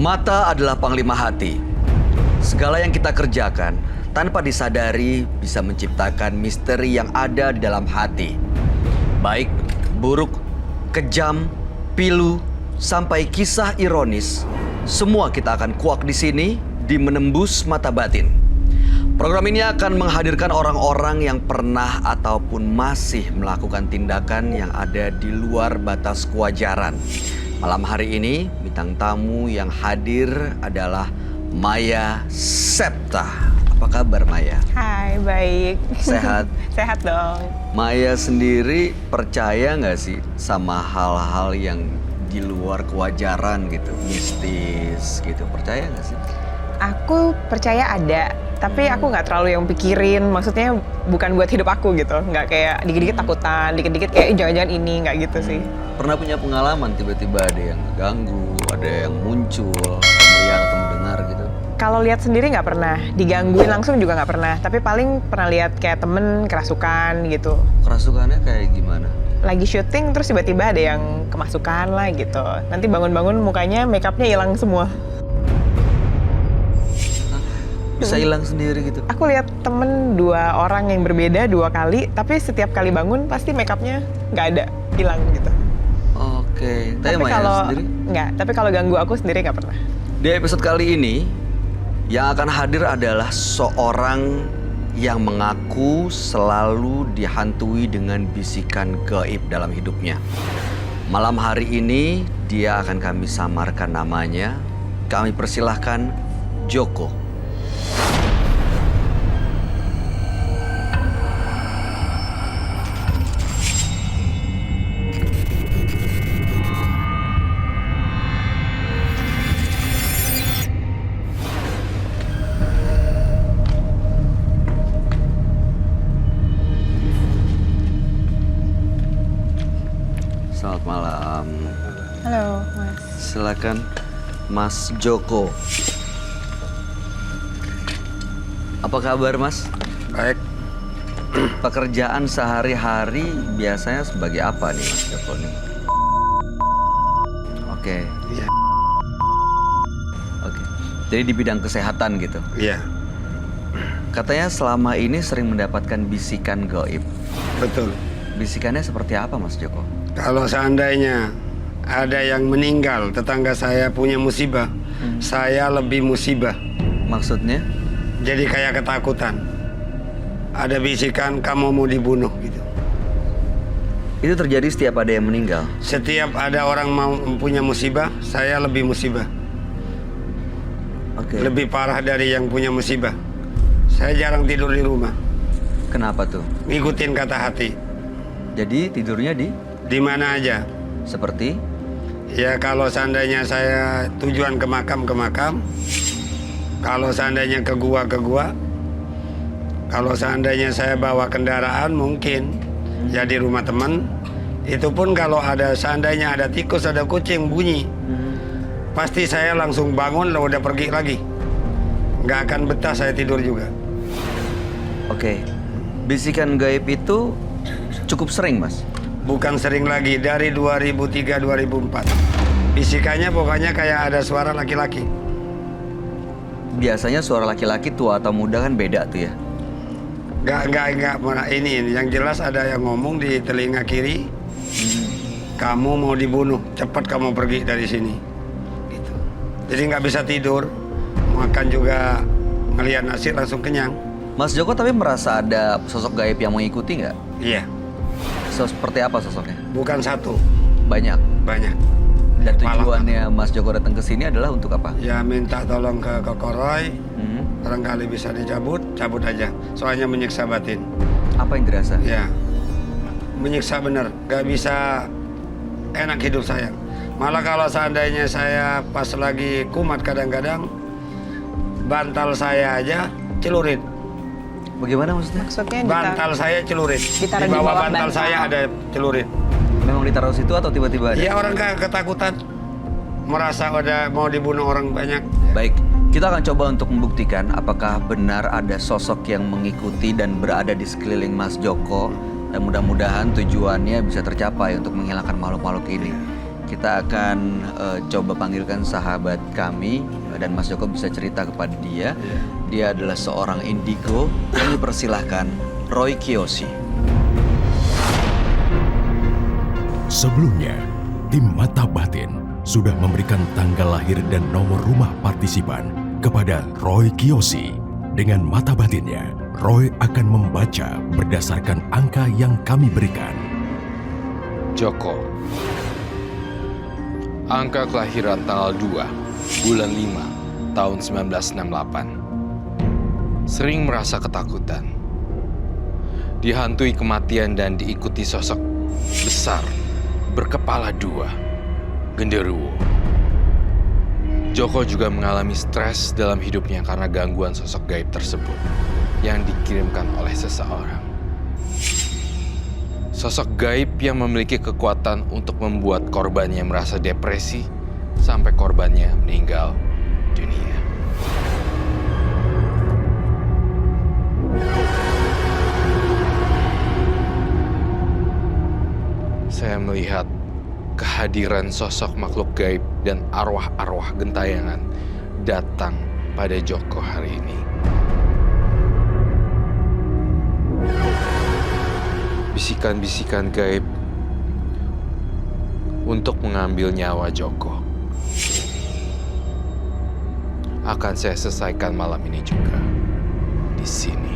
Mata adalah panglima hati. Segala yang kita kerjakan tanpa disadari bisa menciptakan misteri yang ada di dalam hati. Baik, buruk, kejam, pilu, sampai kisah ironis. Semua kita akan kuak di sini di Menembus Mata Batin. Program ini akan menghadirkan orang-orang yang pernah ataupun masih melakukan tindakan yang ada di luar batas kewajaran. Malam hari ini, bintang tamu yang hadir adalah Maya Septa. Apa kabar, Maya? Hai, baik. Sehat? Sehat dong. Maya sendiri percaya nggak sih sama hal-hal yang di luar kewajaran gitu, mistis gitu? Percaya nggak sih? Aku percaya ada, tapi aku nggak terlalu yang pikirin. Maksudnya bukan buat hidup aku gitu. Nggak kayak dikit-dikit takutan, dikit-dikit kayak jangan-jangan ini, nggak gitu sih. Pernah punya pengalaman tiba-tiba ada yang ngeganggu, ada yang muncul, atau melihat atau mendengar gitu? Kalau lihat sendiri nggak pernah, digangguin langsung juga nggak pernah. Tapi paling pernah lihat kayak temen kerasukan gitu. Kerasukannya kayak gimana? Lagi syuting terus tiba-tiba ada yang kemasukan lah gitu. Nanti bangun-bangun mukanya make upnya hilang semua. Bisa hilang sendiri gitu? Aku lihat temen 2 orang yang berbeda 2 kali, tapi setiap kali bangun pasti make upnya nggak ada, hilang gitu. Oke, tapi Maya kalau sendiri? nggak, tapi kalau ganggu aku sendiri nggak pernah. Di episode kali ini, yang akan hadir adalah seorang yang mengaku selalu dihantui dengan bisikan gaib dalam hidupnya. Malam hari ini, dia akan kami samarkan namanya. Kami persilahkan Joko. Selamat malam. Halo, Mas. Silakan Mas Joko. Apa kabar, Mas? Baik, Pekerjaan sehari-hari biasanya sebagai apa nih, Mas Joko nih? Oke. iya, Oke. Jadi di bidang kesehatan gitu. iya, Katanya selama ini sering mendapatkan bisikan gaib. betul. Bisikannya seperti apa, Mas Joko? Kalau seandainya ada yang meninggal, tetangga saya punya musibah, saya lebih musibah. Maksudnya? Jadi kayak ketakutan. Ada bisikan kamu mau dibunuh gitu. Itu terjadi setiap ada yang meninggal. Setiap ada orang mau punya musibah, saya lebih musibah. Oke. Lebih parah dari yang punya musibah. Saya jarang tidur di rumah. Kenapa tuh? Ngikutin kata hati. Jadi tidurnya Di mana aja. seperti? Ya kalau seandainya saya tujuan ke makam, kalau seandainya ke gua, kalau seandainya saya bawa kendaraan mungkin ya di rumah teman. Itu pun kalau ada seandainya ada tikus, ada kucing bunyi, pasti saya langsung bangun lalu udah pergi lagi. Nggak akan betah saya tidur juga. Oke. Bisikan gaib itu cukup sering, Mas? Bukan sering lagi, dari 2003-2004. Bisikannya pokoknya kayak ada suara laki-laki. Biasanya suara laki-laki tua atau muda kan beda tuh ya? Nggak, ini yang jelas ada yang ngomong di telinga kiri, kamu mau dibunuh, cepat kamu pergi dari sini. Gitu. Jadi nggak bisa tidur, makan juga ngelihat nasi langsung kenyang. Mas Joko tapi merasa ada sosok gaib yang mengikuti nggak? Iya, Seperti apa sosoknya? bukan satu, Banyak. banyak. Dan Malah, tujuannya Mas Joko datang ke sini adalah untuk apa? ya minta tolong ke Kokoroy, Hmm. barangkali bisa dicabut, cabut aja. Soalnya menyiksa batin. Apa yang dirasa? Ya, menyiksa bener, nggak bisa enak hidup saya. Malah kalau seandainya saya pas lagi kumat kadang-kadang, bantal saya aja celurit. Bagaimana maksudnya? Maksudnya Bantal saya celurit. Ditaruh Di di bawah bawah bantal bantal. saya ada celurit. Memang ditaruh situ atau tiba-tiba ada? Iya, orang kayak ketakutan. Merasa ada mau dibunuh orang banyak. Baik, kita akan coba untuk membuktikan apakah benar ada sosok yang mengikuti dan berada di sekeliling Mas Joko. Dan mudah-mudahan tujuannya bisa tercapai untuk menghilangkan makhluk-makhluk ini. kita akan coba panggilkan sahabat kami dan Mas Joko bisa cerita kepada dia. Dia adalah seorang indigo. Kami persilahkan Roy Kiyoshi. Sebelumnya, tim Mata Batin sudah memberikan tanggal lahir dan nomor rumah partisipan kepada Roy Kiyoshi. Dengan mata batinnya, Roy akan membaca berdasarkan angka yang kami berikan. Joko. Angka kelahiran tanggal 2, bulan 5, tahun 1968. Sering merasa ketakutan. Dihantui kematian dan diikuti sosok besar, berkepala 2, genderuwo. Joko juga mengalami stres dalam hidupnya karena gangguan sosok gaib tersebut yang dikirimkan oleh seseorang. Sosok gaib yang memiliki kekuatan untuk membuat korbannya merasa depresi sampai korbannya meninggal dunia. Saya melihat kehadiran sosok makhluk gaib dan arwah-arwah gentayangan datang pada Joko hari ini. Bisikan-bisikan gaib untuk mengambil nyawa Joko akan saya selesaikan malam ini juga di sini.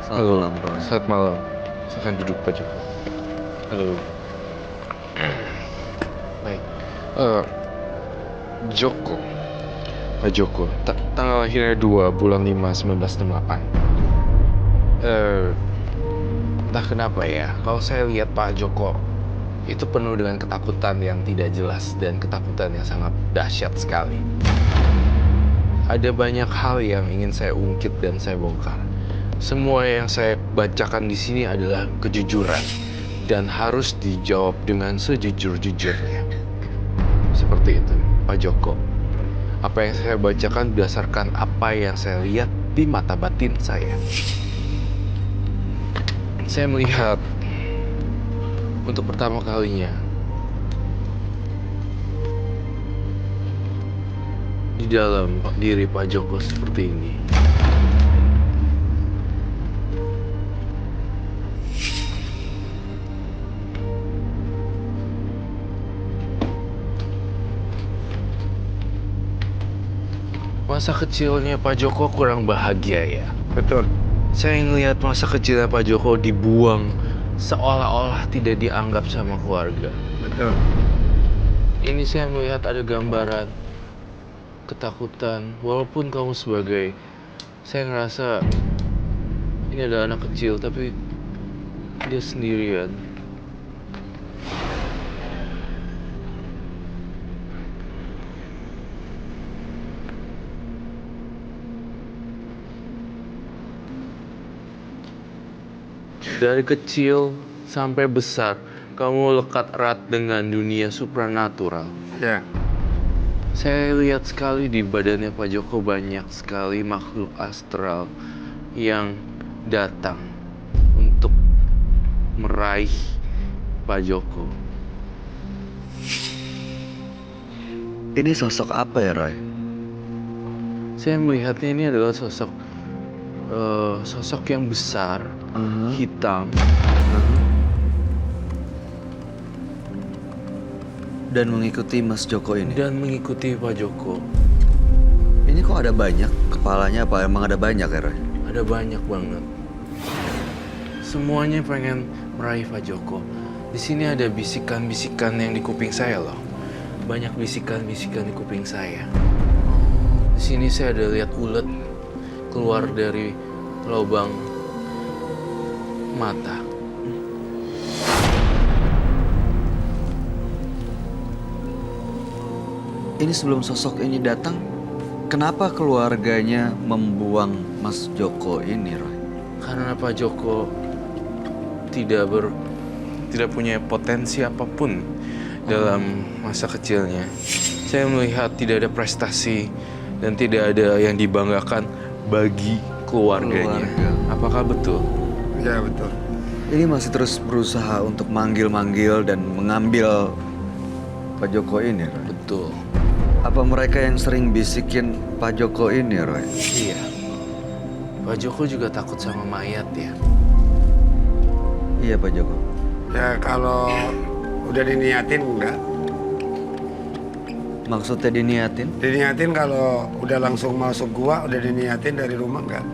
Halo, Roy. Selamat malam. Silahkan duduk, Pak Joko. Halo. Baik. Joko. Pak Joko. Tanggal lahirnya 2 bulan 5 1968. Entah kenapa ya, kalau saya lihat Pak Joko itu penuh dengan ketakutan yang tidak jelas dan ketakutan yang sangat dahsyat sekali. Ada banyak hal yang ingin saya ungkit dan saya bongkar. Semua yang saya bacakan di sini adalah kejujuran dan harus dijawab dengan sejujur-jujurnya. Seperti itu, Pak Joko. Apa yang saya bacakan berdasarkan apa yang saya lihat di mata batin saya. Saya melihat untuk pertama kalinya di dalam diri Pak Joko seperti ini. Masa kecilnya Pak Joko kurang bahagia ya. Betul. Saya ngelihat masa kecilnya Pak Joko dibuang seolah-olah tidak dianggap sama keluarga. Betul. Ini saya melihat ada gambaran ketakutan. Walaupun kamu sebagai, saya ngerasa ini adalah anak kecil tapi dia sendirian. Dari kecil sampai besar, kamu lekat erat dengan dunia supranatural. Ya. Saya lihat sekali di badannya Pak Joko banyak sekali makhluk astral yang datang untuk meraih Pak Joko. Ini sosok apa ya, Roy? Saya melihatnya ini adalah sosok yang besar, hitam. Dan mengikuti Mas Joko ini. Dan mengikuti Pak Joko. Ini kok ada banyak? Kepalanya apa emang ada banyak ya, Roy? Ada banyak banget. Semuanya pengen meraih Pak Joko. Di sini ada bisikan-bisikan yang di kuping saya loh. Banyak bisikan-bisikan di kuping saya. Di sini saya ada lihat ulet keluar dari lubang mata. Ini sebelum sosok ini datang, kenapa keluarganya membuang Mas Joko ini, Roy? Karena Pak Joko tidak punya potensi apapun dalam masa kecilnya, saya melihat tidak ada prestasi dan tidak ada yang dibanggakan bagi keluarganya. Keluarga. Apakah betul? Ya betul. Ini masih terus berusaha untuk manggil-manggil dan mengambil Pak Joko ini, Roy. Betul. Apa mereka yang sering bisikin Pak Joko ini, Roy? Iya. Pak Joko juga takut sama mayat ya. Iya, Pak Joko. Ya kalau udah diniatin enggak. Maksudnya diniatin? Diniatin kalau udah langsung masuk gua, udah diniatin dari rumah enggak.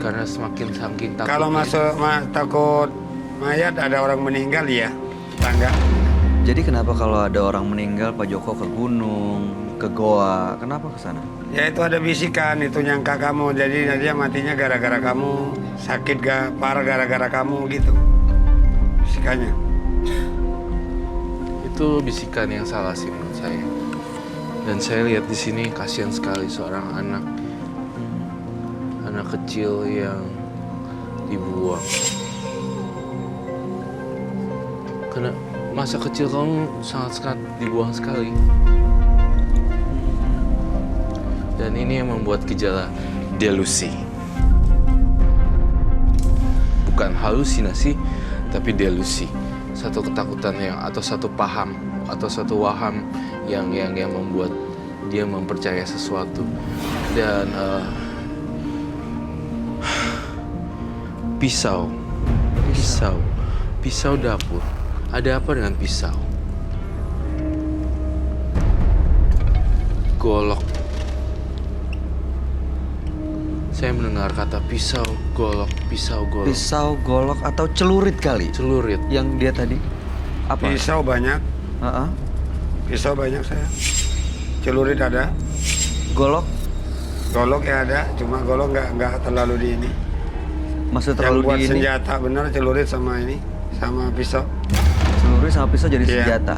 Karena semakin saking takut. Kalau masuk takut mayat ada orang meninggal ya, tangga. Jadi kenapa kalau ada orang meninggal Pak Joko ke gunung, ke goa, kenapa ke sana? Ya itu ada bisikan, itu nyangka kamu. Jadi dia matinya gara-gara kamu, sakit gak parah gara-gara kamu gitu. Bisikannya. Itu bisikan yang salah sih menurut saya. Dan saya lihat di sini kasihan sekali seorang anak kecil yang dibuang. Karena masa kecil kamu sangat dibuang sekali. Dan ini yang membuat gejala delusi. Bukan halusinasi, tapi delusi. Satu ketakutan atau satu paham atau satu waham yang membuat dia mempercayai sesuatu. Dan pisau dapur. Ada apa dengan pisau? Golok. Saya mendengar kata pisau, golok, pisau, golok. Pisau, golok, atau celurit kali? Celurit. Yang dia tadi? Apa? Pisau banyak, Heeh. pisau banyak saya. Celurit ada, Golok? golok ya ada, cuma golok nggak terlalu di ini. Maksud Yang terlalu buat di ini? senjata bener celurit sama ini, sama pisau. Celurit sama pisau jadi Iya. senjata.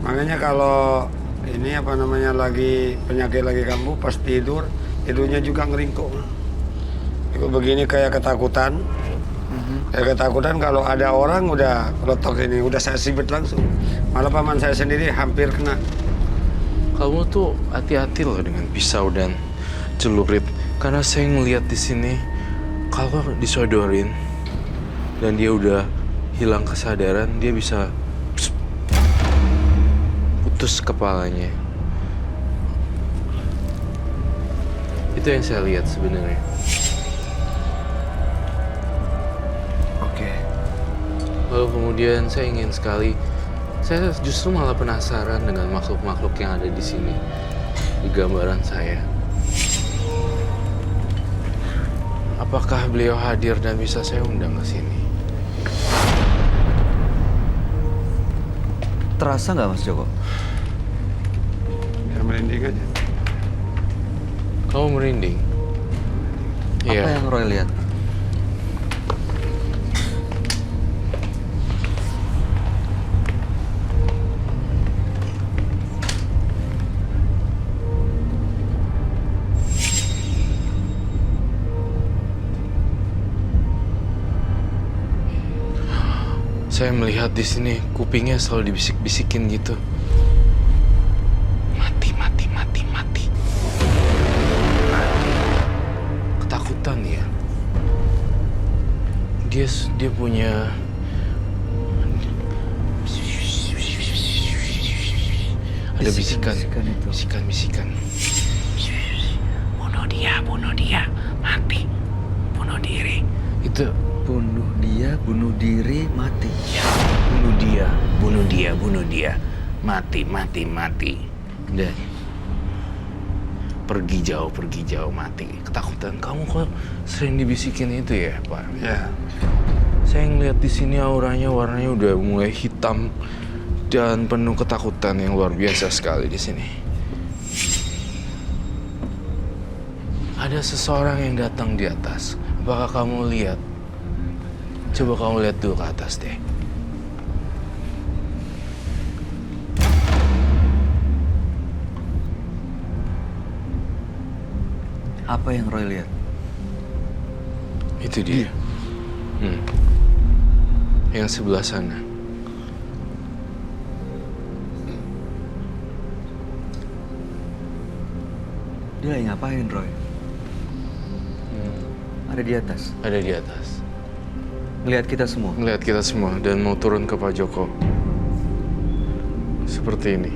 Makanya kalau ini apa namanya lagi penyakit lagi kambuh pas tidur, tidurnya juga ngeringkuk. Itu begini kayak ketakutan. Kayak ketakutan kalau ada orang udah letok ini, udah saya sibet langsung. Malah paman saya sendiri hampir kena. Kamu tuh hati-hati loh dengan pisau dan celurit. Karena saya ngeliat di sini kalau disodorin dan dia udah hilang kesadaran, dia bisa putus kepalanya. Itu yang saya lihat sebenarnya. Oke. Lalu kemudian saya ingin sekali, saya justru malah penasaran dengan makhluk-makhluk yang ada di sini, di gambaran saya. Apakah beliau hadir dan bisa saya undang ke sini? Terasa nggak, Mas Joko? Ya merinding aja. Kamu merinding? Apa yang Roy lihat? Saya melihat di sini kupingnya selalu dibisik-bisikin gitu. Mati, mati, mati, mati. Ketakutan ya. Dia punya ada bisikan, Bisikan itu. bisikan. Bunuh dia, mati, bunuh diri. Itu Bunuh diri, mati. bunuh dia, mati. Dan pergi jauh, mati. Ketakutan. Kamu kok sering dibisikin itu ya, Pak? Ya. Saya ngeliat di sini auranya, warnanya udah mulai hitam dan penuh ketakutan yang luar biasa sekali di sini. Ada seseorang yang datang di atas. Apakah kamu lihat? Coba kamu lihat dulu ke atas deh. Apa yang Roy lihat? Itu dia. Yang sebelah sana. Dia lagi ngapain, Roy? Ada di atas. Ada di atas. Ngelihat kita semua. Melihat kita semua dan mau turun ke Pak Joko. Seperti ini.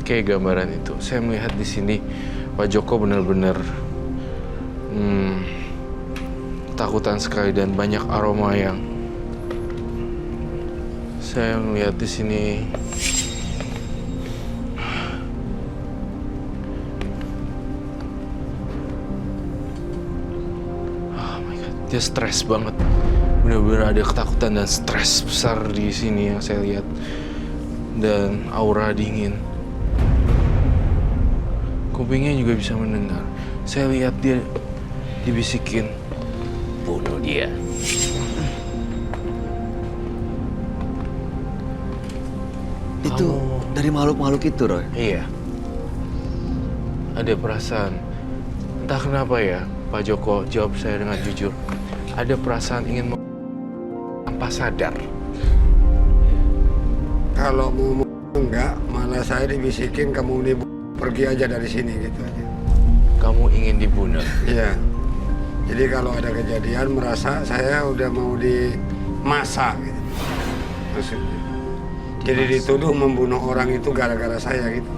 Kayak gambaran itu. Saya melihat di sini Pak Joko benar-benar takutan sekali dan banyak aroma yang saya melihat di sini. Oh my God, dia stres banget. Benar-benar ada ketakutan dan stres besar di sini yang saya lihat. Dan aura dingin. Kupingnya juga bisa mendengar. Saya lihat dia dibisikin, bunuh dia. Itu dari makhluk-makhluk itu, Roy. Iya. Ada perasaan. Entah kenapa ya, Pak Joko jawab saya dengan jujur. Ada perasaan ingin tanpa sadar. Kalau mau enggak, malah saya dibisikin kamu pergi aja dari sini gitu aja. Kamu ingin dibunuh. Iya. Jadi kalau ada kejadian merasa saya udah mau dimasak gitu. Maksudnya. Jadi dituduh membunuh orang itu gara-gara saya gitu.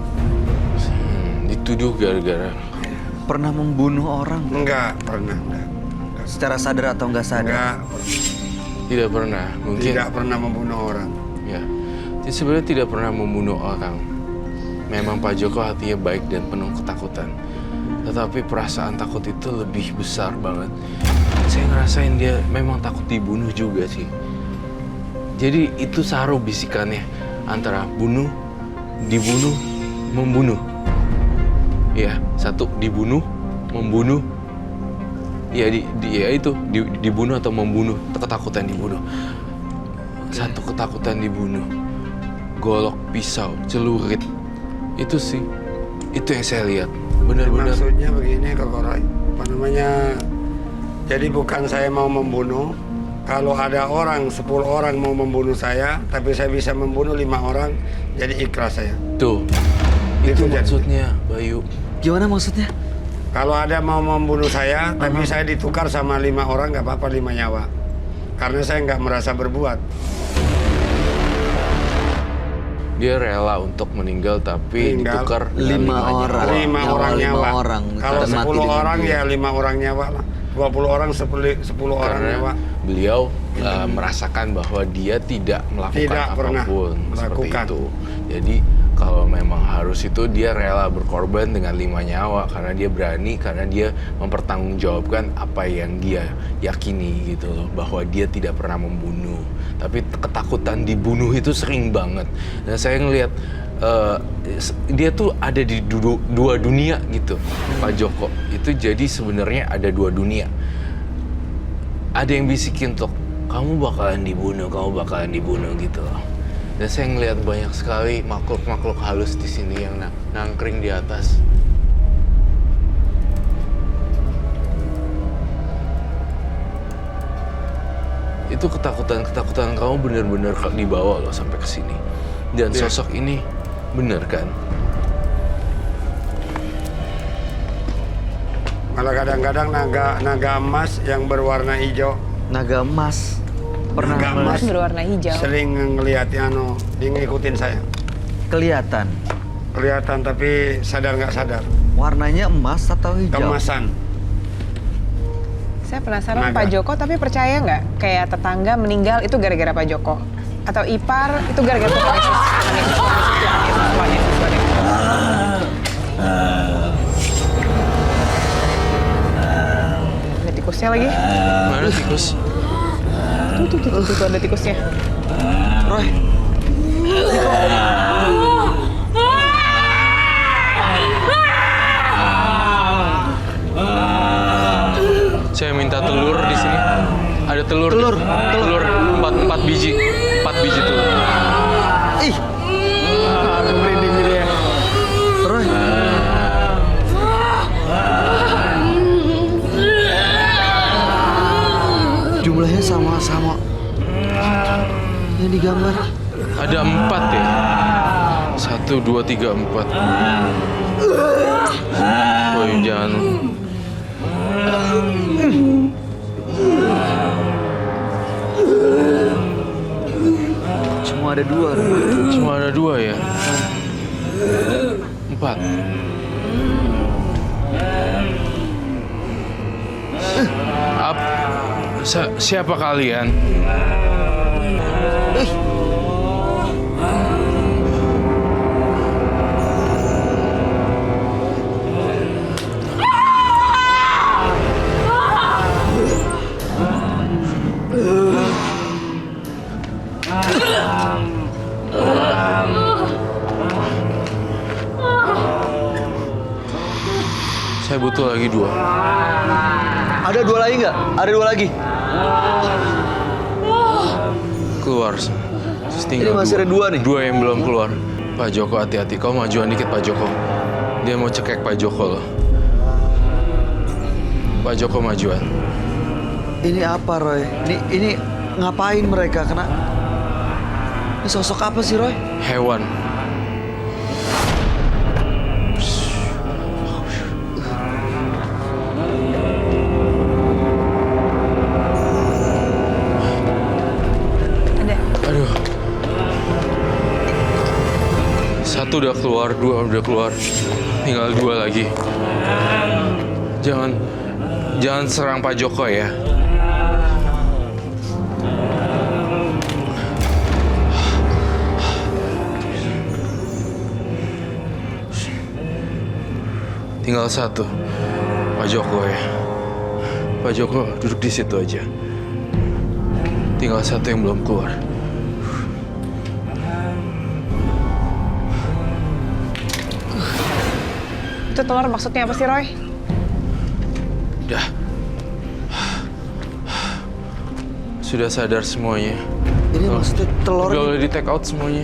Dituduh gara-gara. Pernah membunuh orang? Enggak pernah, enggak. Secara sadar atau nggak sadar? Enggak, Tidak pernah. Mungkin tidak pernah membunuh orang. ya. Dia sebenarnya tidak pernah membunuh orang. Memang Pak Joko hatinya baik dan penuh ketakutan. Tetapi perasaan takut itu lebih besar banget. Saya ngerasain dia memang takut dibunuh juga sih. Jadi itu saru bisikannya antara bunuh, dibunuh, membunuh. Ya, satu dibunuh, membunuh. Ya, dibunuh atau membunuh, ketakutan dibunuh. Satu ketakutan dibunuh. Golok, pisau, celurit. Itu sih, itu yang saya lihat. Benar-benar. Maksudnya begini Kak Roy, apa namanya? Jadi bukan saya mau membunuh. Kalau ada 10 orang mau membunuh saya, tapi saya bisa membunuh 5 orang, jadi ikhlas saya. Tuh, Itu itu jadi. maksudnya, Bayu. Gimana maksudnya? Kalau ada mau membunuh saya, tapi saya ditukar sama 5 orang, nggak apa-apa 5 nyawa. Karena saya nggak merasa berbuat. Dia rela untuk meninggal tapi Meninggal. ditukar 5 orang. 5 orang Lima nyawa. orang. Kalau Karena mati 10 dengan orang dia. ya 5 orang nyawa lah. 20 orang 10 orang karena nyawa. beliau merasakan bahwa dia tidak melakukan Tidak pernah apapun seperti melakukan. itu. Jadi kalau memang harus itu dia rela berkorban dengan 5 nyawa karena dia berani, karena dia mempertanggungjawabkan apa yang dia yakini gitu loh, bahwa dia tidak pernah membunuh. Tapi ketakutan dibunuh itu sering banget. Dan saya ngelihat dia tuh ada di dua dunia gitu, Pak Joko. Itu jadi sebenarnya ada 2 dunia. Ada yang bisikin tuh, kamu bakalan dibunuh gitu loh. Dan saya ngelihat banyak sekali makhluk-makhluk halus di sini yang nangkring di atas. Itu ketakutan kamu benar-benar dibawa loh sampai ke sini. Dan sosok ini benar kan? Malah kadang-kadang naga emas yang berwarna hijau. Naga emas. Pernah Naga emas Berwarna hijau. sering ngelihat dia ngikutin saya. kelihatan. Kelihatan tapi sadar nggak sadar. Warnanya emas atau hijau? Kemasan. Saya penasaran Naga. Pak Joko, tapi percaya nggak kayak tetangga meninggal itu gara-gara Pak Joko? Atau ipar itu gara-gara Tuhan Yesus? Tuhan Yesus. Ada tikusnya lagi. Mana tikus? Tuh, ada tikusnya. Roy, Saya minta telur di sini. Ada telur. Telur. Telur 4 biji. 4 biji telur. ih, Merinding gitu ya. Roy. Jumlahnya sama-sama. Yang digambar. Ada 4 ya. 1, 2, 3, 4. Woi, jangan. Cuma ada 2. Cuma ada 2 ya. 4. Siapa kalian? Saya butuh lagi 2. Ada 2 lagi nggak? Ada 2 lagi. Keluar. Ini masih ada 2 nih. 2 yang belum keluar. Pak Joko, hati-hati. Kau majuan dikit, Pak Joko. Dia mau cekek Pak Joko loh. Pak Joko majuan. Ini apa, Roy? Ini ngapain mereka? Kena? Ini sosok apa sih, Roy? Hewan. Ada. Aduh. 1 udah keluar, 2 udah keluar. Tinggal 2 lagi. Jangan serang Pak Joko ya. Tinggal 1. Pak Joko ya. Pak Joko duduk di situ aja. Tinggal 1 yang belum keluar. Itu telur maksudnya apa sih, Roy? Udah. Sudah sadar semuanya. Ini maksudnya telur. Udah boleh di take out semuanya.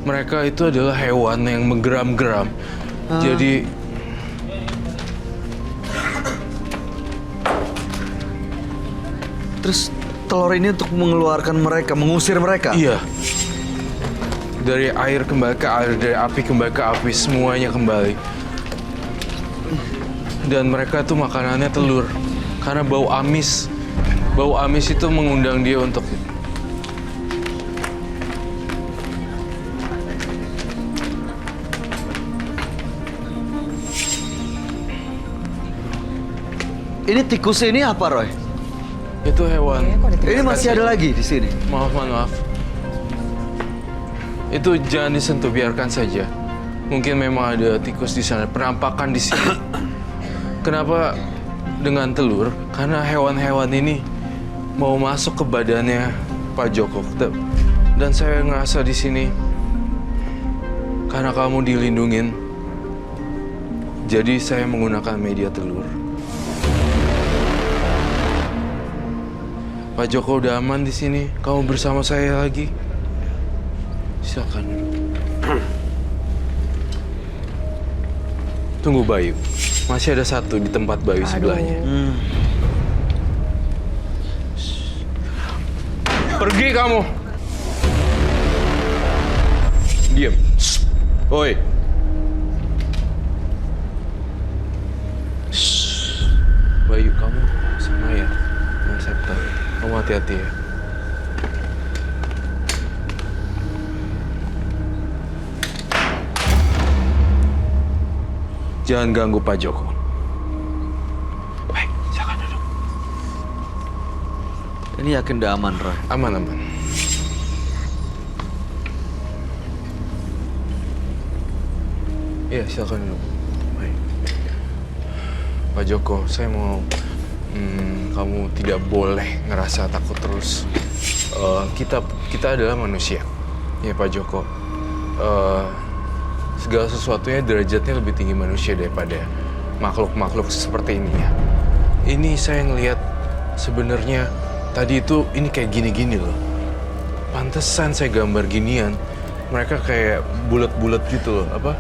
Mereka itu adalah hewan yang menggeram-geram. Jadi Terus telur ini untuk mengeluarkan mereka, mengusir mereka. iya. Dari air kembali ke air, dari api kembali ke api, semuanya kembali. Dan mereka tuh makanannya telur. Karena bau amis. Bau amis itu mengundang dia untuk Ini tikus ini apa, Roy? itu hewan. Ini masih ada lagi di sini. Maaf. Itu jangan disentuh, biarkan saja. Mungkin memang ada tikus di sana, penampakan di sini. Kenapa dengan telur? Karena hewan-hewan ini mau masuk ke badannya Pak Joko. Dan saya ngerasa di sini karena kamu dilindungin. Jadi saya menggunakan media telur. Pak Joko udah aman di sini. Kamu bersama saya lagi. Silakan. Tunggu Bayu. Masih ada 1 di tempat Bayu sebelahnya. Pergi kamu. Diam. Oi. Bayu, kamu sama ya. Mas Septa. Kamu hati-hati ya. Jangan ganggu Pak Joko. Baik, silakan duduk. Ini yakin udah aman, Roy? Aman. Iya, silakan duduk. Baik. Pak Joko, saya mau kamu tidak boleh ngerasa takut terus. Kita adalah manusia, ya Pak Joko. Segala sesuatunya derajatnya lebih tinggi manusia daripada makhluk-makhluk seperti ini ya. Ini saya ngelihat sebenarnya tadi itu ini kayak gini-gini loh. Pantesan saya gambar ginian. Mereka kayak bulat-bulat gitu loh, apa?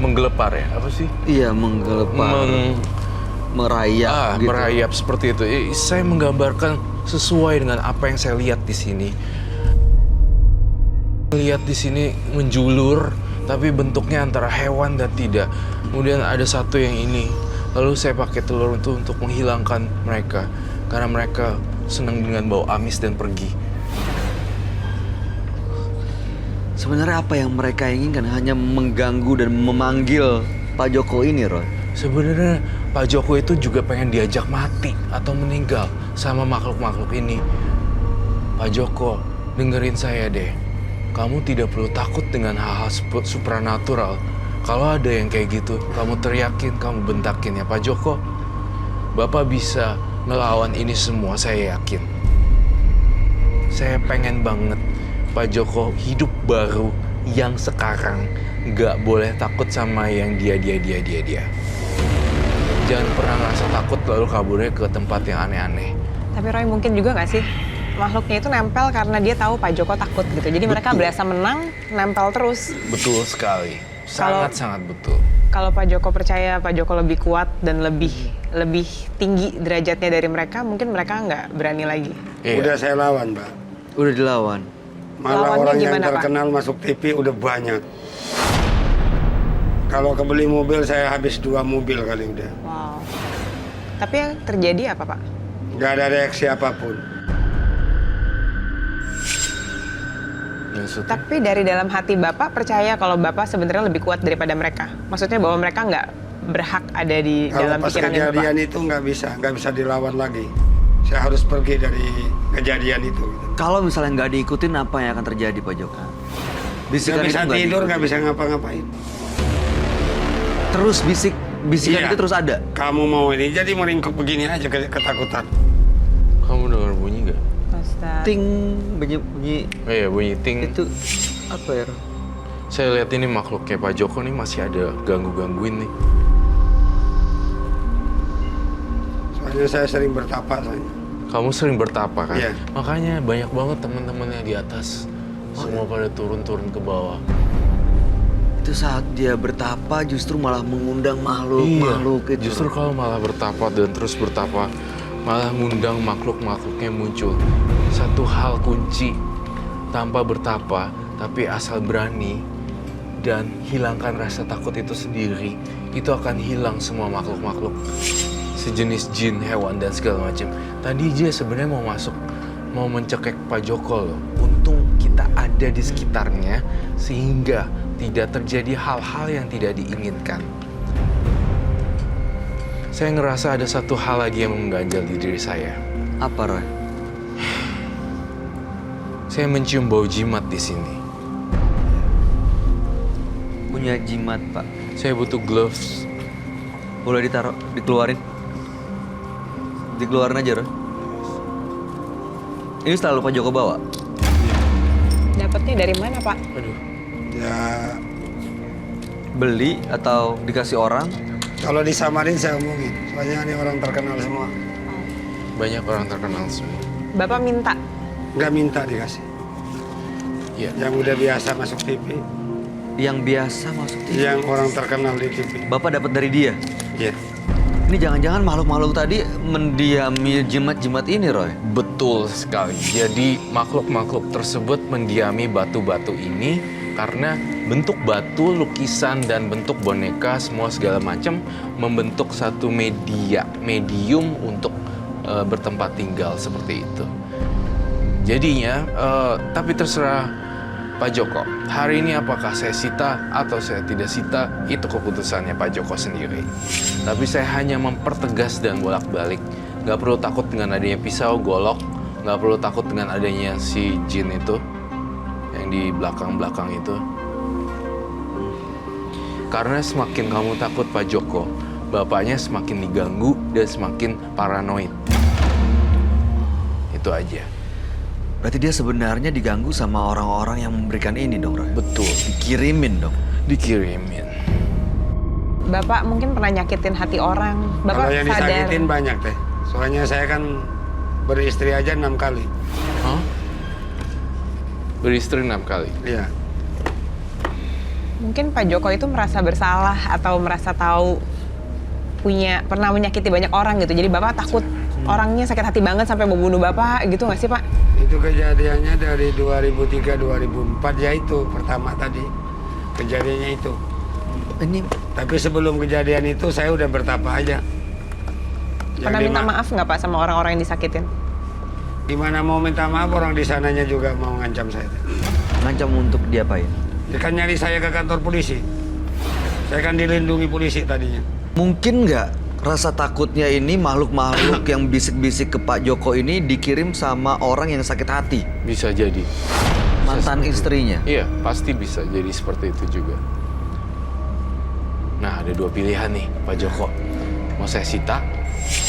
Menggelepar ya, apa sih? Iya, menggelepar. merayap gitu. Merayap seperti itu. Saya menggambarkan sesuai dengan apa yang saya lihat di sini. Lihat di sini menjulur, tapi bentuknya antara hewan dan tidak. Kemudian ada satu yang ini. Lalu saya pakai telur itu untuk menghilangkan mereka, karena mereka senang dengan bau amis dan pergi. Sebenarnya apa yang mereka inginkan hanya mengganggu dan memanggil Pak Joko ini, Roy. Sebenarnya Pak Joko itu juga pengen diajak mati atau meninggal sama makhluk-makhluk ini. Pak Joko, dengerin saya deh. Kamu tidak perlu takut dengan hal-hal supranatural. Kalau ada yang kayak gitu, kamu teriakin, kamu bentakin ya Pak Joko. Bapak bisa ngelawan ini semua, saya yakin. Saya pengen banget Pak Joko hidup baru yang sekarang nggak boleh takut sama yang dia. Jangan pernah ngerasa takut lalu kaburnya ke tempat yang aneh-aneh. Tapi Roy, mungkin juga nggak sih makhluknya itu nempel karena dia tahu Pak Joko takut gitu. Jadi mereka berasa menang, nempel terus. Betul sekali, sangat-sangat betul. Kalau Pak Joko percaya Pak Joko lebih kuat dan lebih tinggi derajatnya dari mereka, mungkin mereka nggak berani lagi. Iya. Udah saya lawan, Pak. Udah dilawan. Malah Lawannya orang yang gimana, Pak? terkenal masuk TV udah banyak. Kalau kebeli mobil saya habis 2 mobil kali udah. Wow. Tapi yang terjadi apa, Pak? Nggak ada reaksi apapun. Maksudnya? Tapi dari dalam hati Bapak percaya kalau Bapak sebenarnya lebih kuat daripada mereka. Maksudnya bahwa mereka nggak berhak ada di Kalau dalam pas pikirannya Bapak. kejadian itu nggak bisa dilawan lagi. Saya harus pergi dari kejadian itu. Gitu. Kalau misalnya nggak diikutin, apa yang akan terjadi, Pak Joko? Nggak Bisikan bisa itu tidur, diikutin. nggak bisa ngapa-ngapain. Terus bisikan Iya. itu terus ada. Kamu mau ini, jadi meringkuk begini aja ketakutan. Kamu dengar bunyi nggak? Astaga. Ting, bunyi Oh iya, bunyi ting. itu apa ya? Roy? Saya lihat ini makhluknya Pak Joko nih masih ada gangguin nih. Soalnya saya sering bertapa soalnya. Kamu sering bertapa kan? Iya. Makanya banyak banget teman-temannya di atas. Semua pada turun-turun ke bawah. Itu saat dia bertapa justru malah mengundang makhluk itu. Justru kalau malah bertapa dan terus bertapa, malah ngundang makhluk-makhluknya muncul. Satu hal kunci, tanpa bertapa, tapi asal berani dan hilangkan rasa takut itu sendiri, itu akan hilang semua makhluk-makhluk. Sejenis jin, hewan, dan segala macam. Tadi dia sebenarnya mau masuk, mau mencekik Pak Joko loh. Untung kita ada di sekitarnya, sehingga tidak terjadi hal-hal yang tidak diinginkan. Saya ngerasa ada satu hal lagi yang mengganjal di diri saya. Apa, Roy? Saya mencium bau jimat di sini. Punya jimat, Pak. Saya butuh gloves. Boleh ditaruh, dikeluarin. Dikeluarin aja, Roy. Ini selalu Pak Joko bawa. Dapatnya dari mana, Pak? Aduh. Ya, Beli atau dikasih orang? kalau disamarin saya omongin. Soalnya ini orang terkenal semua. Banyak orang terkenal semua. Bapak minta. Nggak minta dikasih. Iya. Yang udah biasa masuk TV. Yang biasa maksudnya. Yang orang terkenal di TV. Bapak dapat dari dia. Iya. Ini jangan-jangan makhluk-makhluk tadi mendiami jimat-jimat ini, Roy. Betul sekali. Jadi makhluk-makhluk tersebut mendiami batu-batu ini karena bentuk batu, lukisan, dan bentuk boneka semua segala macam membentuk satu medium untuk bertempat tinggal seperti itu. Jadinya, tapi terserah Pak Joko. Hari ini apakah saya sita atau saya tidak sita, itu keputusannya Pak Joko sendiri. Tapi saya hanya mempertegas dan bolak-balik. Nggak perlu takut dengan adanya pisau, golok. Nggak perlu takut dengan adanya si jin itu. Yang di belakang-belakang itu. Karena semakin kamu takut Pak Joko, bapaknya semakin diganggu dan semakin paranoid. Itu aja. Berarti dia sebenarnya diganggu sama orang-orang yang memberikan ini dong, Roy. Betul. Dikirimin dong. Dikirimin. Bapak mungkin pernah nyakitin hati orang. Bapak Kalau yang sadar. disakitin banyak deh. Soalnya saya kan beristri aja 6 kali. Hah? Beristri 6 kali. Iya. Mungkin Pak Joko itu merasa bersalah atau merasa tahu pernah menyakiti banyak orang gitu. Jadi Bapak takut orangnya sakit hati banget sampai mau bunuh Bapak gitu nggak sih Pak? Itu kejadiannya dari 2003-2004 ya itu pertama tadi. Kejadiannya itu. Ini Tapi sebelum kejadian itu saya udah bertapa aja. Pernah minta maaf nggak Pak sama orang-orang yang disakitin? Gimana mau minta maaf, orang di sananya juga mau ngancam saya. ngancam untuk diapain? Dia kan nyari saya ke kantor polisi. Saya kan dilindungi polisi tadinya. Mungkin nggak rasa takutnya ini makhluk-makhluk yang bisik-bisik ke Pak Joko ini dikirim sama orang yang sakit hati, Bisa jadi. mantan istrinya. Iya, pasti bisa jadi seperti itu juga. Nah, ada dua pilihan nih, Pak Joko. Mau saya sita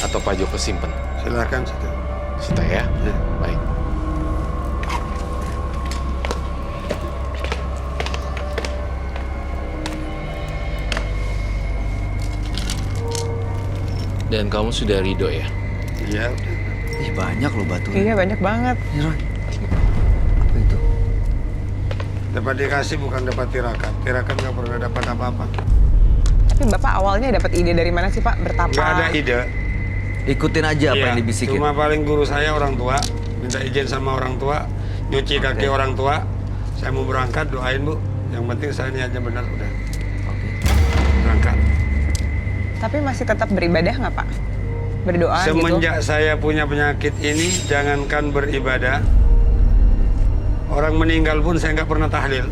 atau Pak Joko simpen? Silakan situ. Sita ya? Baik. Dan kamu sudah ridho ya? Iya udah. Ih, banyak loh batu. Iya banyak banget. Ini, Roy. Apa itu? Dapat dikasih bukan dapat tirakat. Tirakat nggak pernah dapat apa-apa. Tapi Bapak awalnya dapat ide dari mana sih Pak bertapa? Nggak ada ide. Ikutin aja apa Iya, yang dibisikin. Cuma paling guru saya orang tua. Minta izin sama orang tua. Nyuci kaki orang tua. Saya mau berangkat, doain Bu. Yang penting saya niatnya benar udah. Oke. Berangkat. Tapi masih tetap beribadah nggak Pak? Berdoa gitu? Semenjak saya punya penyakit ini, jangankan beribadah, orang meninggal pun saya nggak pernah tahlil.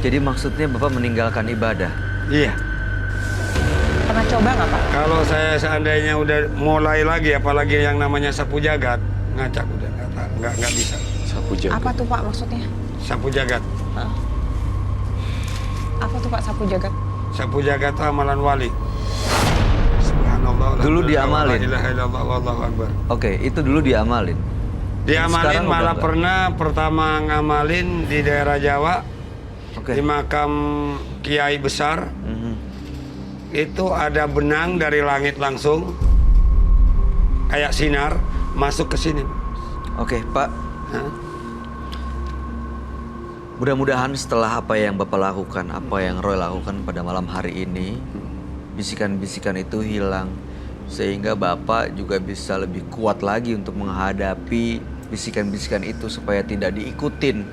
Jadi maksudnya Bapak meninggalkan ibadah. Iya. Pernah coba nggak Pak? Kalau saya seandainya udah mulai lagi, apalagi yang namanya sapu jagat, ngacak udah nggak bisa. Sapu jagat. Apa tuh Pak maksudnya? Sapu jagat, Hah? Apa tuh Pak sapu jagat? sapu jagat itu amalan wali. Subhanallah. Dulu diamalin. La ilaha illallah, wallahu akbar. Oke, itu dulu diamalin. Diamalin Sekarang udah malah nggak? pernah pertama ngamalin di daerah Jawa, Oke. di makam kiai besar. Mhm. Itu ada benang dari langit langsung kayak sinar masuk ke sini. Oke, Pak. Hah? Mudah-mudahan setelah apa yang Bapak lakukan, apa yang Roy lakukan pada malam hari ini, bisikan-bisikan itu hilang. Sehingga Bapak juga bisa lebih kuat lagi untuk menghadapi bisikan-bisikan itu supaya tidak diikutin.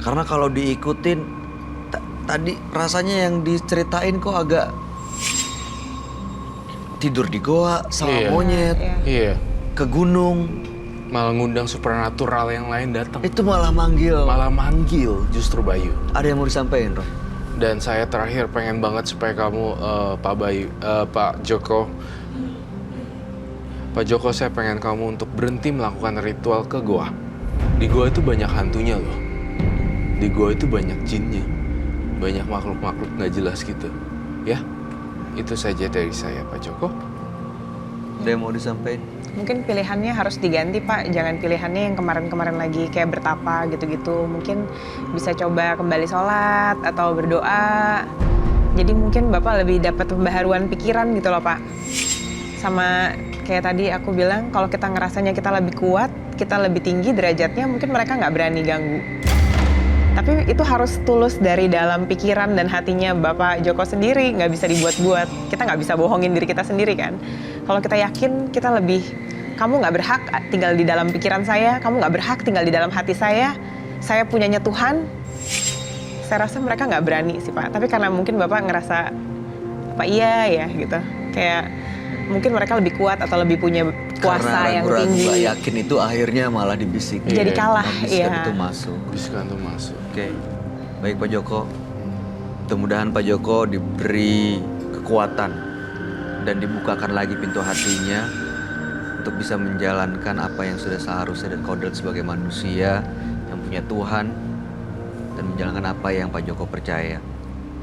Karena kalau diikutin, tadi rasanya yang diceritain kok agak tidur di goa sama Iya. monyet, Iya. Iya. ke gunung. Malah ngundang supernatural yang lain datang. Itu malah manggil. Malah manggil justru Bayu. Ada yang mau disampaikan, Roy? Dan saya terakhir pengen banget supaya kamu Pak Bayu, Pak Joko, Pak Joko, saya pengen kamu untuk berhenti melakukan ritual ke goa. Di goa itu banyak hantunya loh. Di goa itu banyak jinnya, banyak makhluk-makhluk nggak jelas gitu. Ya, itu saja dari saya, Pak Joko. Ada yang mau disampaikan? Mungkin pilihannya harus diganti Pak, jangan pilihannya yang kemarin-kemarin lagi kayak bertapa gitu-gitu. Mungkin bisa coba kembali sholat atau berdoa. Jadi mungkin Bapak lebih dapat pembaharuan pikiran gitu loh Pak. Sama kayak tadi aku bilang, kalau kita ngerasanya kita lebih kuat, kita lebih tinggi derajatnya, mungkin mereka nggak berani ganggu. Tapi itu harus tulus dari dalam pikiran dan hatinya Bapak Joko sendiri, nggak bisa dibuat-buat. Kita nggak bisa bohongin diri kita sendiri kan. Kalau kita yakin, kita lebih, kamu nggak berhak tinggal di dalam pikiran saya, kamu nggak berhak tinggal di dalam hati saya punyanya Tuhan. Saya rasa mereka nggak berani sih Pak. Tapi karena mungkin Bapak ngerasa, apa iya ya gitu. Kayak mungkin mereka lebih kuat atau lebih punya kuasa Karena yang ragu-ragu tinggi. nggak yakin itu akhirnya malah dibisikin. Jadi kalah, Bisikan iya. itu masuk. Bisikan tuh masuk. Oke, baik Pak Joko. Mudah-mudahan Pak Joko diberi kekuatan dan dibukakan lagi pintu hatinya untuk bisa menjalankan apa yang sudah seharusnya dan kodrat sebagai manusia yang punya Tuhan dan menjalankan apa yang Pak Joko percaya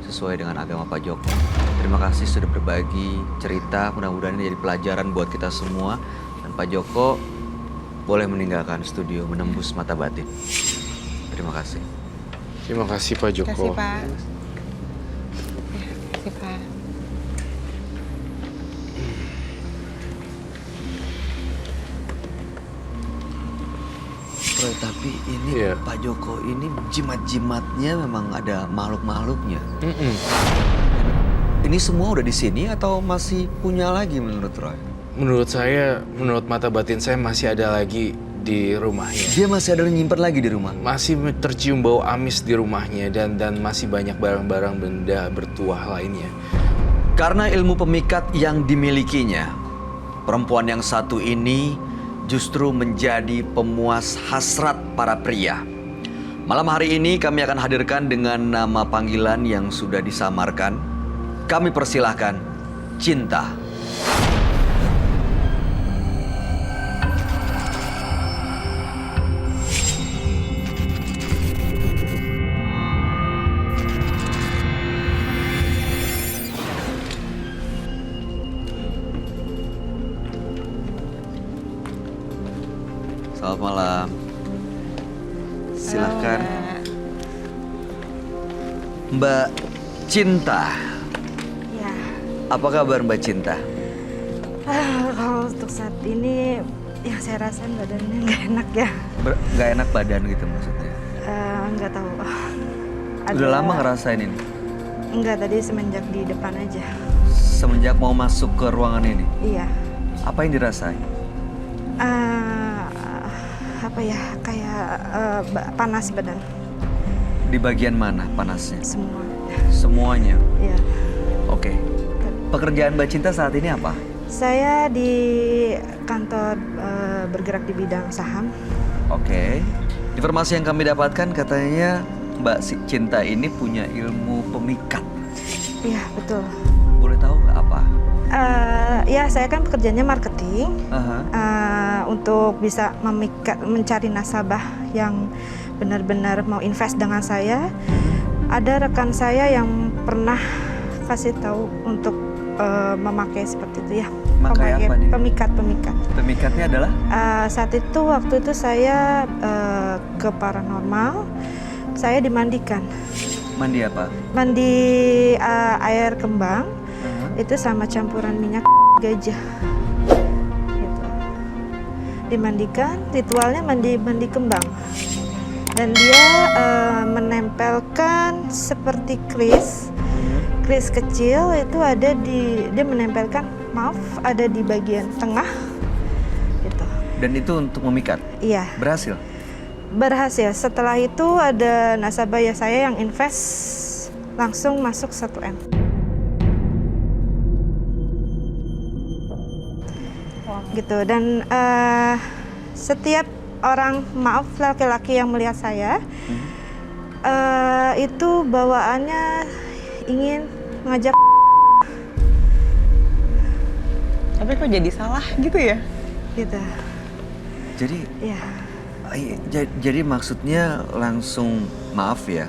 sesuai dengan agama Pak Joko. Terima kasih sudah berbagi cerita, mudah-mudahan ini jadi pelajaran buat kita semua. Dan Pak Joko boleh meninggalkan studio menembus mata batin. Terima kasih. Terima kasih Pak Joko. Terima kasih Pak. Ya, terima kasih Pak. Roy, tapi ini Iya. Pak Joko ini jimat-jimatnya memang ada makhluk-makhluknya. Ini semua udah di sini atau masih punya lagi menurut Roy? Menurut saya, menurut mata batin saya masih ada lagi di rumahnya. Dia masih ada nyimpen lagi di rumah? Masih tercium bau amis di rumahnya dan masih banyak barang-barang benda bertuah lainnya. Karena ilmu pemikat yang dimilikinya, perempuan yang satu ini justru menjadi pemuas hasrat para pria. Malam hari ini kami akan hadirkan dengan nama panggilan yang sudah disamarkan. Kami persilahkan Cinta. Selamat malam. Silahkan. Mbak Cinta. Ya, Apa kabar Mbak Cinta? kalau untuk saat ini yang saya rasain badannya nggak enak ya. Nggak enak badan gitu maksudnya? Nggak tahu. Udah lama ngerasain ini? Enggak, tadi semenjak di depan aja. Semenjak mau masuk ke ruangan ini? Iya. Apa yang dirasain? Apa ya, kayak panas badan Di bagian mana panasnya? semua. Semuanya? Iya. Oke. Pekerjaan Mbak Cinta saat ini apa? Saya di kantor bergerak di bidang saham. Oke. Informasi yang kami dapatkan katanya Mbak Cinta ini punya ilmu pemikat. Iya, betul. Boleh tahu nggak apa? Ya, saya kan pekerjaannya marketing. Aha. Untuk bisa mencari nasabah yang benar-benar mau invest dengan saya. Ada rekan saya yang pernah kasih tahu untuk memakai seperti itu ya. Memakai apa nih? Pemikat. Pemikatnya adalah? Waktu itu saya ke paranormal. Saya dimandikan. Mandi apa? Mandi air kembang. Itu sama campuran minyak gajah. Gitu. Dimandikan, ritualnya mandi kembang. Dan dia menempelkan seperti kris kecil itu ada dia menempelkan ada di bagian tengah gitu. Dan itu untuk memikat? Iya. Berhasil? Berhasil. Setelah itu ada nasabah ya saya yang invest langsung masuk 1M. Gitu. Dan setiap orang, maaf, laki-laki yang melihat saya itu bawaannya ingin ngajak. Tapi kok jadi salah gitu ya? Gitu. Jadi, Ya. jadi maksudnya langsung maaf ya,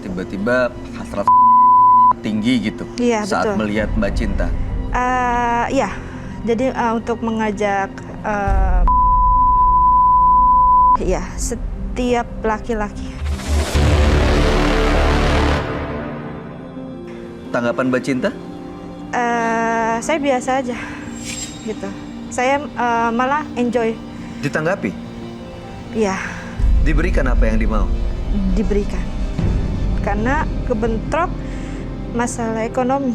tiba-tiba hasrat tinggi gitu Iya, saat betul. melihat Mbak Cinta. Ya. Jadi untuk mengajak ya setiap laki-laki. Tanggapan Mbak Cinta? Saya biasa aja gitu. Saya malah enjoy. Ditanggapi? Ya, Diberikan apa yang dimau? diberikan. Karena kebentrok masalah ekonomi.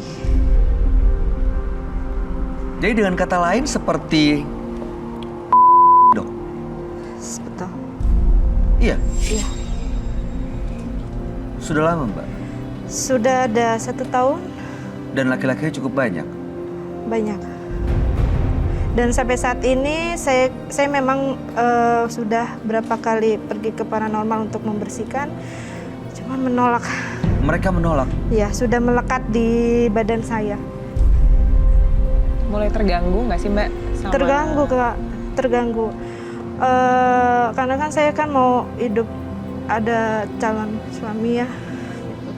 Jadi dengan kata lain seperti dong. Betul. Iya. Iya. Sudah lama Mbak? Sudah ada 1 tahun. Dan laki-lakinya cukup banyak? Banyak. Dan sampai saat ini saya memang sudah berapa kali pergi ke paranormal untuk membersihkan, cuma menolak. Mereka menolak? Ya, sudah melekat di badan saya. Mulai terganggu nggak sih Mbak? Sama... Terganggu, Kak. Terganggu. Karena kan saya kan mau hidup, ada calon suami ya.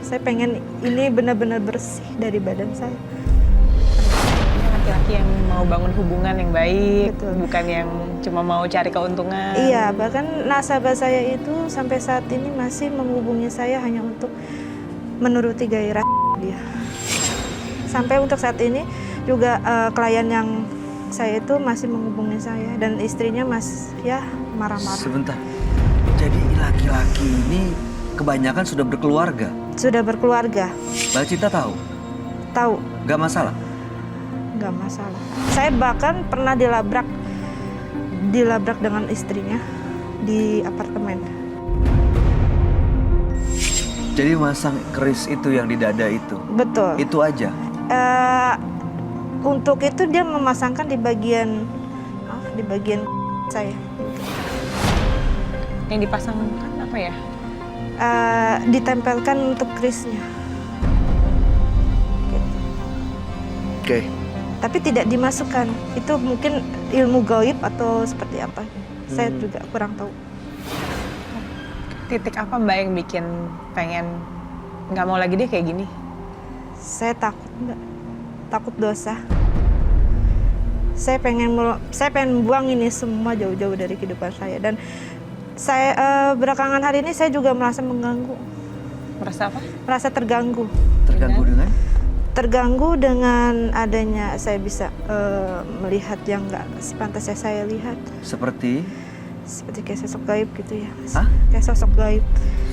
Saya pengen ini benar-benar bersih dari badan saya. Laki-laki yang mau bangun hubungan yang baik, Betul. bukan yang cuma mau cari keuntungan. Iya, bahkan nasabah saya itu sampai saat ini masih menghubungi saya hanya untuk menuruti gairah dia. Sampai untuk saat ini juga klien yang saya itu masih menghubungi saya dan istrinya ya marah-marah. Sebentar. Jadi laki-laki ini kebanyakan sudah berkeluarga? Sudah berkeluarga. Mbak Cinta tahu? Tahu. Nggak masalah? Nggak masalah. Saya bahkan pernah dilabrak dengan istrinya di apartemen. Jadi masang keris itu yang di dada itu? Betul. Itu aja? Untuk itu dia memasangkan di bagian saya. Yang dipasangkan apa ya? Ditempelkan untuk kerisnya. Oke. Tapi tidak dimasukkan. Itu mungkin ilmu gaib atau seperti apa. Saya juga kurang tahu. Titik apa Mbak yang bikin pengen nggak mau lagi deh kayak gini? Saya takut, Mbak. Takut dosa. Saya pengen buang ini semua jauh-jauh dari kehidupan saya. Dan saya belakangan hari ini saya juga merasa mengganggu. Merasa apa? Merasa terganggu. Terganggu dengan? Terganggu dengan adanya saya bisa melihat yang nggak sepantasnya saya lihat. Seperti Kayak sosok gaib gitu ya. Hah? Kayak sosok gaib.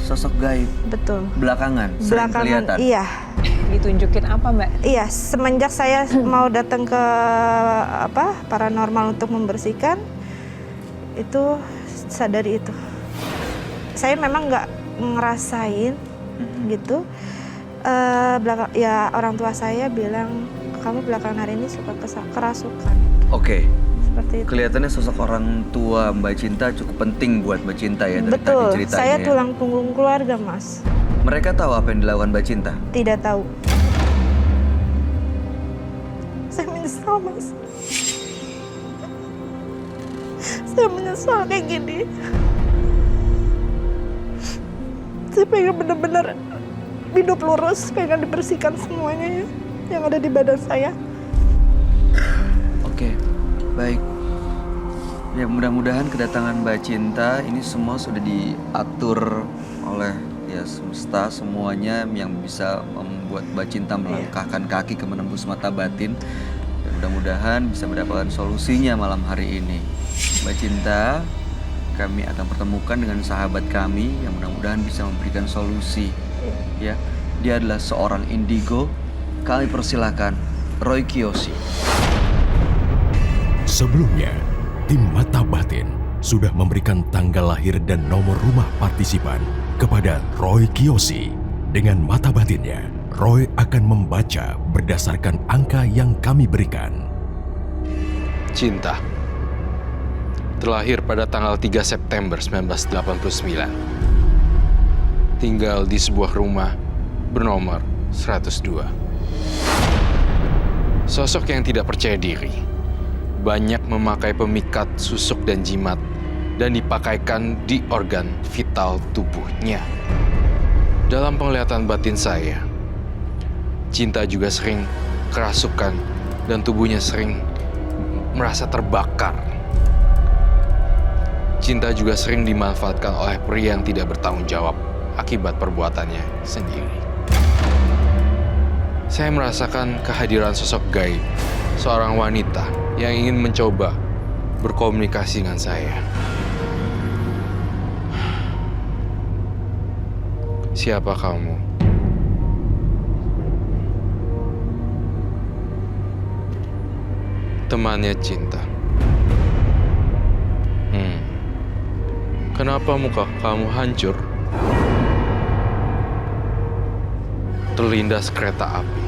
sosok gaib? Betul. Belakangan? Sering kelihatan? Iya. Ditunjukin apa Mbak? Iya, semenjak saya mau datang ke paranormal untuk membersihkan, itu sadari itu. Saya memang nggak ngerasain gitu. Ya orang tua saya bilang kamu belakangan hari ini suka kerasukan. Oke. Seperti itu. Kelihatannya sosok orang tua Mbak Cinta cukup penting buat Mbak Cinta ya dari Betul. tadi ceritanya. Saya ya. tulang punggung keluarga, Mas. Mereka tahu apa yang dilakukan Mbak Cinta? Tidak tahu. Saya menyesal, Mas. Saya menyesal kayak gini. Saya pengen benar-benar hidup lurus, pengen dibersihkan semuanya ya, yang ada di badan saya. Oke, baik. Ya mudah-mudahan kedatangan Mbak Cinta ini semua sudah diatur oleh ya semesta, semuanya yang bisa membuat Mbak Cinta melangkahkan kaki ke menembus mata batin. Dan mudah-mudahan bisa mendapatkan solusinya malam hari ini. Mbak Cinta, kami akan pertemukan dengan sahabat kami yang mudah-mudahan bisa memberikan solusi. Ya, dia adalah seorang indigo. Kami persilakan Roy Kiyoshi. Sebelumnya, tim Mata Batin sudah memberikan tanggal lahir dan nomor rumah partisipan kepada Roy Kiyoshi. Dengan mata batinnya, Roy akan membaca berdasarkan angka yang kami berikan. Cinta. Terlahir pada tanggal 3 September 1989. Tinggal di sebuah rumah bernomor 102. Sosok yang tidak percaya diri. Banyak memakai pemikat susuk dan jimat dan dipakaikan di organ vital tubuhnya. Dalam penglihatan batin saya, Cinta juga sering kerasukan dan tubuhnya sering merasa terbakar. Cinta juga sering dimanfaatkan oleh pria yang tidak bertanggung jawab akibat perbuatannya sendiri. Saya merasakan kehadiran sosok gaib, seorang wanita yang ingin mencoba berkomunikasi dengan saya. Siapa kamu? Temannya Cinta. Kenapa muka kamu hancur? Terlindas kereta api.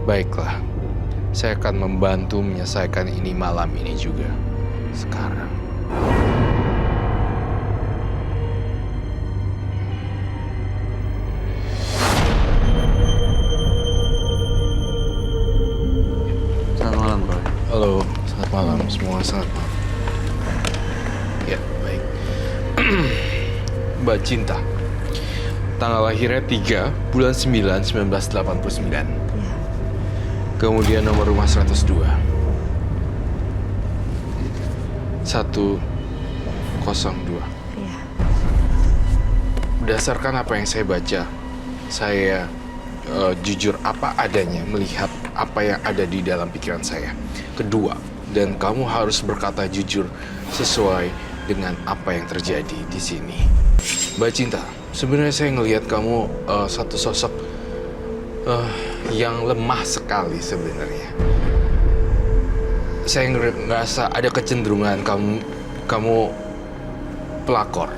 Baiklah, saya akan membantu menyelesaikan ini malam ini juga. Sekarang. Selamat malam, Roy. Halo, selamat malam semua, selamat malam. Ya, baik. Mbak Cinta, tanggal lahirnya 3 bulan 9, 1989. Ya. Kemudian nomor rumah 102. 102. Iya. Berdasarkan apa yang saya baca, saya jujur apa adanya melihat apa yang ada di dalam pikiran saya. Kedua, dan kamu harus berkata jujur sesuai dengan apa yang terjadi di sini. Mbak Cinta, sebenarnya saya ngelihat kamu satu sosok yang lemah sekali sebenarnya. Saya ngerasa ada kecenderungan kamu pelakor.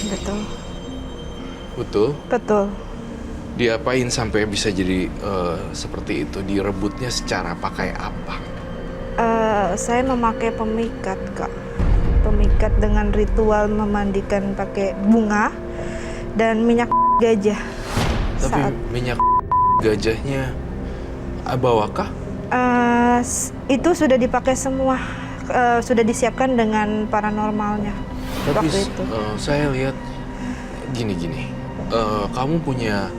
Betul. Betul? Betul. Diapain sampai bisa jadi seperti itu? Direbutnya secara pakai apa? Saya memakai pemikat, Kak. Pemikat dengan ritual memandikan pakai bunga dan minyak gajah. Tapi minyak gajahnya bawakah? Itu sudah dipakai semua, sudah disiapkan dengan paranormalnya. Tapi waktu itu. Saya lihat gini. Kamu punya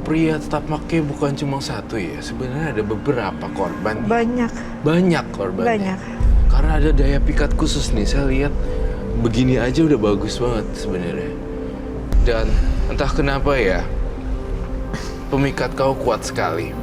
pria tetap make bukan cuma satu ya. Sebenarnya ada beberapa korban. Banyak korban. banyak. Karena ada daya pikat khusus nih. Saya lihat begini aja udah bagus banget sebenarnya. Dan entah kenapa ya, pemikat kau kuat sekali.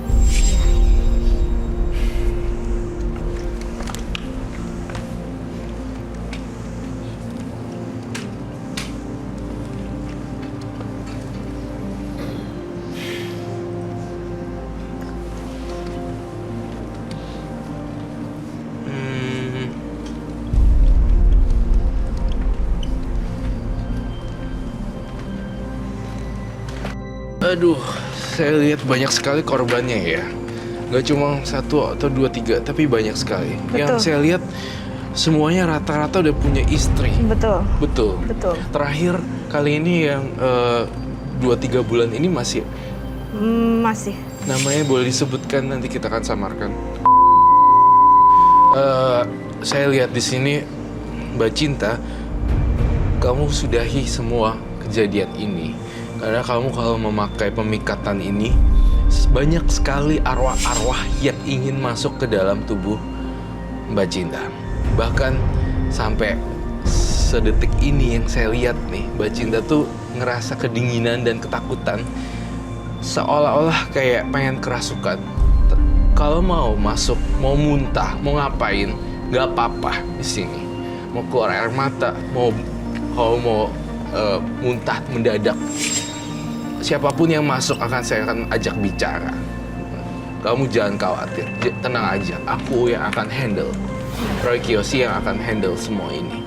Aduh, saya lihat banyak sekali korbannya ya. Gak cuma 1 atau 2, 3, tapi banyak sekali. Betul. Yang saya lihat semuanya rata-rata udah punya istri. Betul. Betul. Terakhir kali ini yang 2-3 bulan ini masih. Masih. Namanya boleh disebutkan, nanti kita akan samarkan. Saya lihat di sini, Mbak Cinta, kamu sudahi semua kejadian ini. Karena kamu kalau memakai pemikatan ini, banyak sekali arwah-arwah yang ingin masuk ke dalam tubuh Mbak Cinta. Bahkan sampai sedetik ini yang saya lihat nih, Mbak Cinta tuh ngerasa kedinginan dan ketakutan. Seolah-olah kayak pengen kerasukan. Kalau mau masuk, mau muntah, mau ngapain, nggak apa-apa di sini. Mau keluar air mata, kalau mau muntah mendadak. Siapapun yang masuk saya akan ajak bicara. Kamu jangan khawatir, tenang aja. Aku yang akan handle. Roy Kiyoshi yang akan handle semua ini.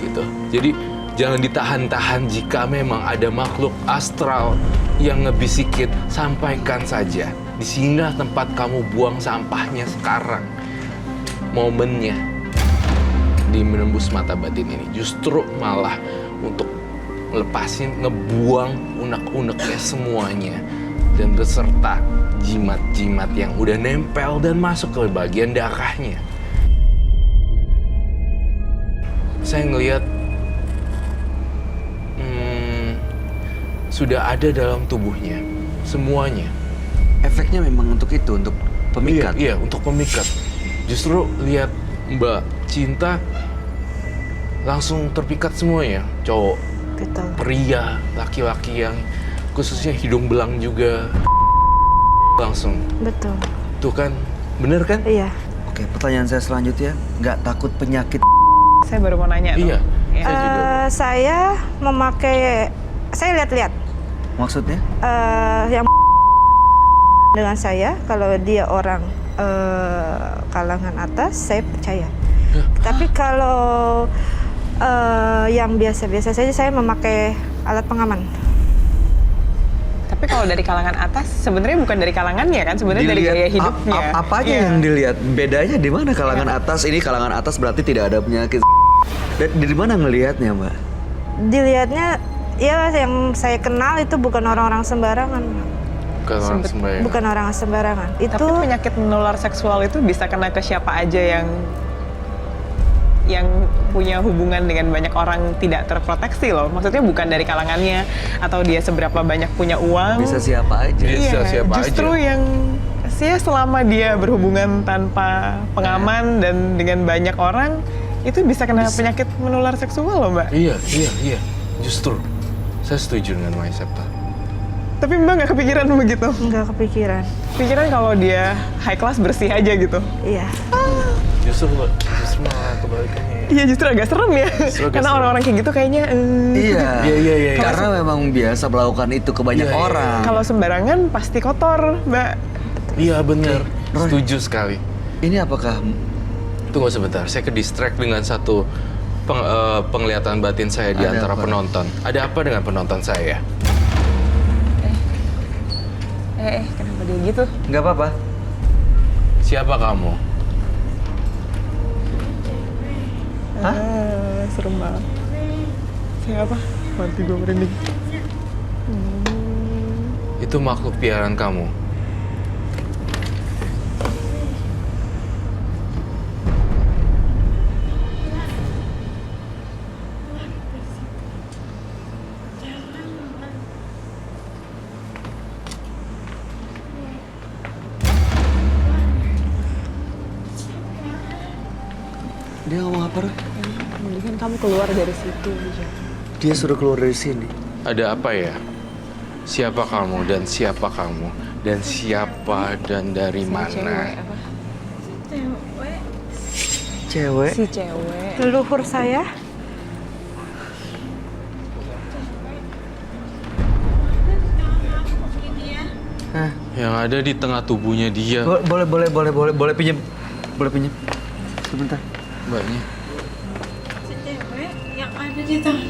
Gitu. Jadi jangan ditahan-tahan jika memang ada makhluk astral yang ngebisikin, sampaikan saja. Di sinilah tempat kamu buang sampahnya sekarang. Momennya di menembus mata batin ini. Justru malah untuk lepasin, ngebuang unek-uneknya semuanya. Dan beserta jimat-jimat yang udah nempel dan masuk ke bagian darahnya. Saya ngelihat sudah ada dalam tubuhnya. Semuanya. Efeknya memang untuk itu, untuk pemikat. Iya, untuk pemikat. Justru lihat Mbak Cinta langsung terpikat semuanya. Cowok, Betul. pria, laki-laki yang khususnya hidung belang juga langsung. Betul. Tuh kan, bener kan? Iya. Oke, pertanyaan saya selanjutnya, nggak takut penyakit? Saya baru mau nanya tuh. Iya. Ya. Saya juga. Saya memakai, saya lihat-lihat Maksudnya? yang dengan saya, kalau dia orang kalangan atas, saya percaya. Tapi kalau yang biasa-biasa saja, saya memakai alat pengaman. Tapi kalau dari kalangan atas, sebenarnya bukan dari kalangannya kan, sebenarnya dari gaya hidupnya. Apa aja Iya. yang dilihat? Bedanya di mana kalangan atas? Ini kalangan atas berarti tidak ada penyakit. Dan dari mana ngelihatnya, Mbak? Dilihatnya, ya yang saya kenal itu bukan orang-orang sembarangan. Bukan orang sembahyang. Bukan orang sembarangan. Tapi Itu penyakit menular seksual itu bisa kena ke siapa aja yang punya hubungan dengan banyak orang tidak terproteksi loh. Maksudnya bukan dari kalangannya atau dia seberapa banyak punya uang. Bisa siapa aja. Bisa siapa justru aja. yang selama dia berhubungan tanpa pengaman dan dengan banyak orang, itu bisa kena penyakit menular seksual loh, Mbak. Iya. Justru. Saya setuju dengan Maesepta. Tapi Mbak nggak kepikiran begitu? Nggak kepikiran. Pikiran kalau dia high class bersih aja gitu? Iya. Justru malah kebalikannya. Iya justru agak serem ya. Karena orang-orang kayak gitu kayaknya... Iya. Iya. Karena memang biasa melakukan itu ke banyak Iya, iya. orang. Kalau sembarangan pasti kotor, Mbak. Iya benar. Roy. Setuju sekali. Ini apakah Tunggu sebentar, saya ke distract dengan satu penglihatan batin saya di Ada antara apa? penonton. Ada apa dengan penonton saya? Kenapa dia gitu? nggak apa-apa? Siapa kamu? Hah? Serem banget. Saya apa? Mati gue merinding. Itu makhluk piaraan kamu. Dia ngomong apa, Roy? Mendingan kamu keluar dari situ aja. Dia suruh keluar dari sini. Ada apa ya? Siapa kamu dan siapa kamu? Dan siapa dan dari Cewek mana? apa? Cewek? Si cewek. Leluhur saya. Hah? Yang ada di tengah tubuhnya dia. Boleh pinjam. Boleh pinjam. Sebentar. Mbaknya. Si cewek yang ada di tangan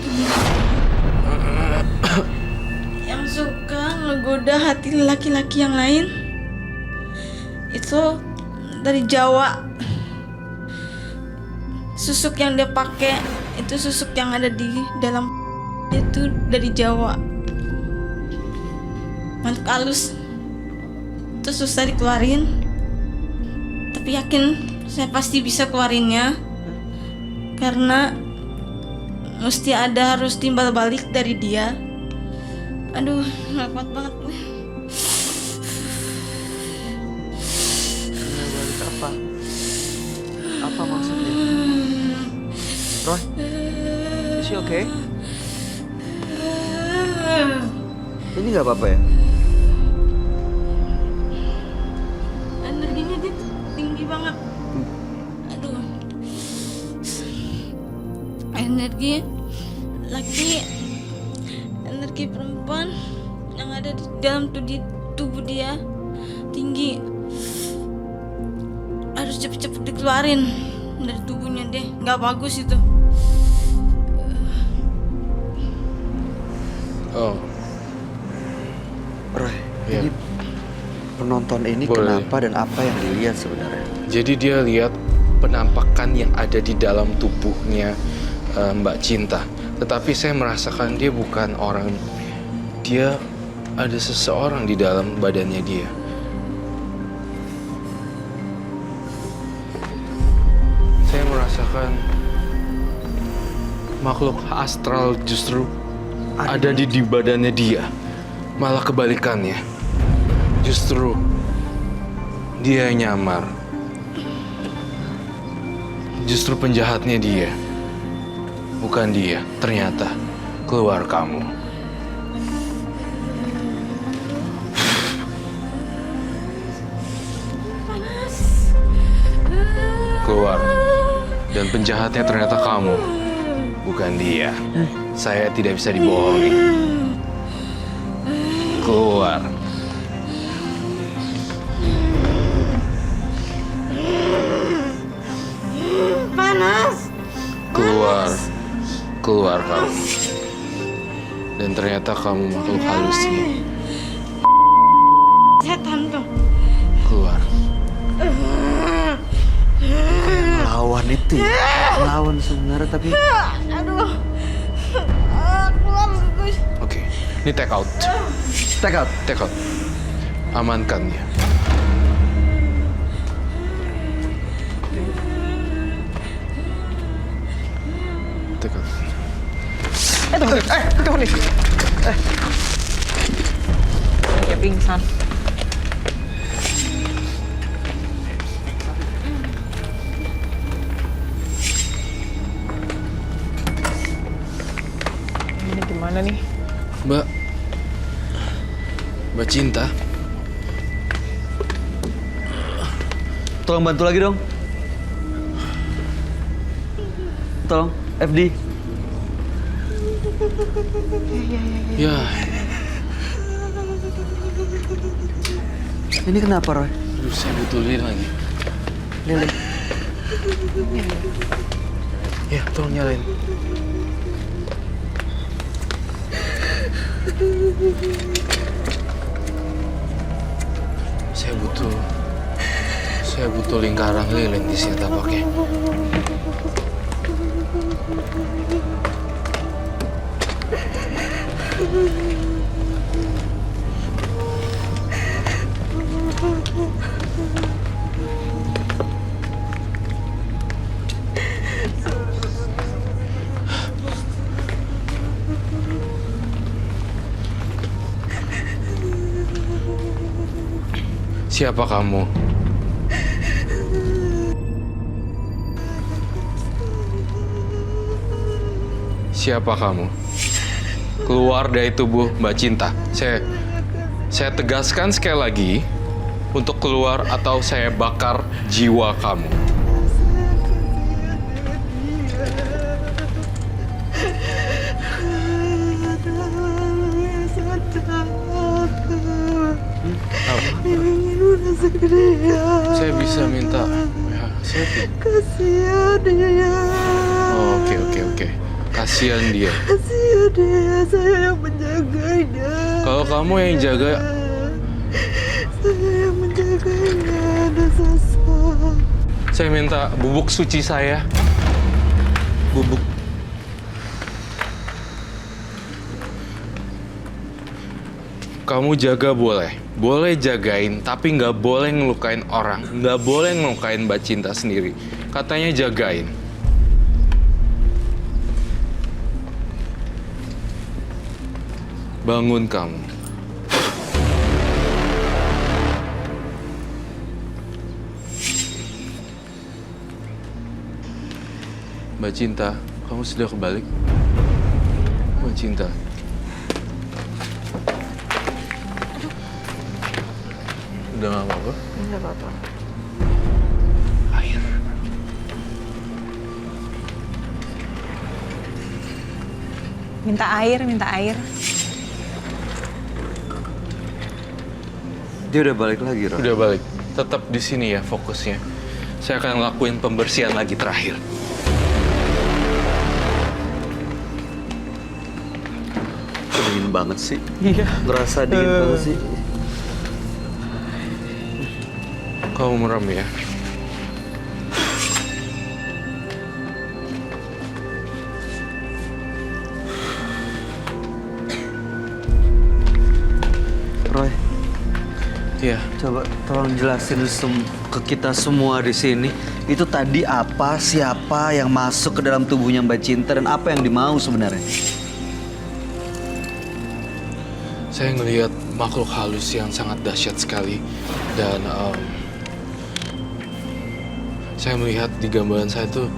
yang suka ngegoda hati laki-laki yang lain itu dari Jawa. Susuk yang dia pakai itu susuk yang ada di dalam itu dari Jawa. Makhluk halus itu susah dikeluarin, tapi yakin saya pasti bisa keluarinnya karena mesti ada harus timbal balik dari dia. Aduh, nggak kuat banget gue. Balik apa? Apa maksudnya? Roy? Is she okay? Ini nggak apa-apa ya? Energinya dia tinggi banget. Aduh. Energi laki, energi perempuan yang ada di dalam tubuh dia tinggi. Harus cepet-cepet dikeluarin dari tubuhnya deh. Nggak bagus itu. Oh, Roy, Iya. ini penonton ini Boleh. kenapa dan apa yang dilihat sebenarnya? jadi dia lihat penampakan yang ada di dalam tubuhnya Mbak Cinta. Tetapi saya merasakan dia bukan orang. Dia ada seseorang di dalam badannya dia. Saya merasakan makhluk astral justru ada di badannya dia. Malah kebalikannya. Justru dia yang nyamar. Justru penjahatnya dia. Bukan dia, ternyata keluar kamu. Keluar. Dan penjahatnya ternyata kamu. Bukan dia. Saya tidak bisa dibohongi. Keluar. Panas. Keluar. Keluar kamu. Dan ternyata kamu makhluk halus ini. Setan tuh. Keluar. Lawan itu ya? Lawan sebenarnya tapi... Aduh. Keluar Gus. Oke. Ini take out. Take out. Take out. Amankan dia. Take out. Tunggu nih. Dia pingsan. Ini gimana nih? Mbak, Mbak Cinta. Tolong bantu lagi dong. Tolong, FD. Ya, Ini kenapa, Roy? aduh saya butuh lilin lagi. Lilin. Ya, tolong nyalain. Saya butuh lingkaran lilin di sini tampaknya. Siapa kamu? Siapa kamu? Keluar dari tubuh Mbak Cinta. Saya tegaskan sekali lagi untuk keluar atau saya bakar jiwa kamu. Saya bisa minta ya, saya... Kasihan dia. Oh, oke. Kasihan dia. Kasihan dia, saya yang menjaganya. Kalau kamu yang jaga, Saya yang menjaganya, ada sosok. saya minta bubuk suci saya. Bubuk. Kamu jaga boleh jagain, tapi nggak boleh ngelukain orang, nggak boleh ngelukain Mbak Cinta sendiri. Katanya jagain. Bangun kamu. Mbak Cinta, kamu sudah kebalik? Mbak Cinta. Udah nggak apa-apa? Enggak apa-apa. Air. Minta air. Dia udah balik lagi, Roy. Udah balik. Tetap di sini ya fokusnya. Saya akan lakuin pembersihan lagi terakhir. Dingin banget sih. Iya. Ngerasa dingin banget sih. Kamu merem ya. Roy, Iya. coba tolong jelasin ke kita semua di sini. Itu tadi apa, siapa yang masuk ke dalam tubuhnya Mbak Cinta dan apa yang dimau sebenarnya? Saya ngelihat makhluk halus yang sangat dahsyat sekali. Dan saya melihat di gambaran saya tuh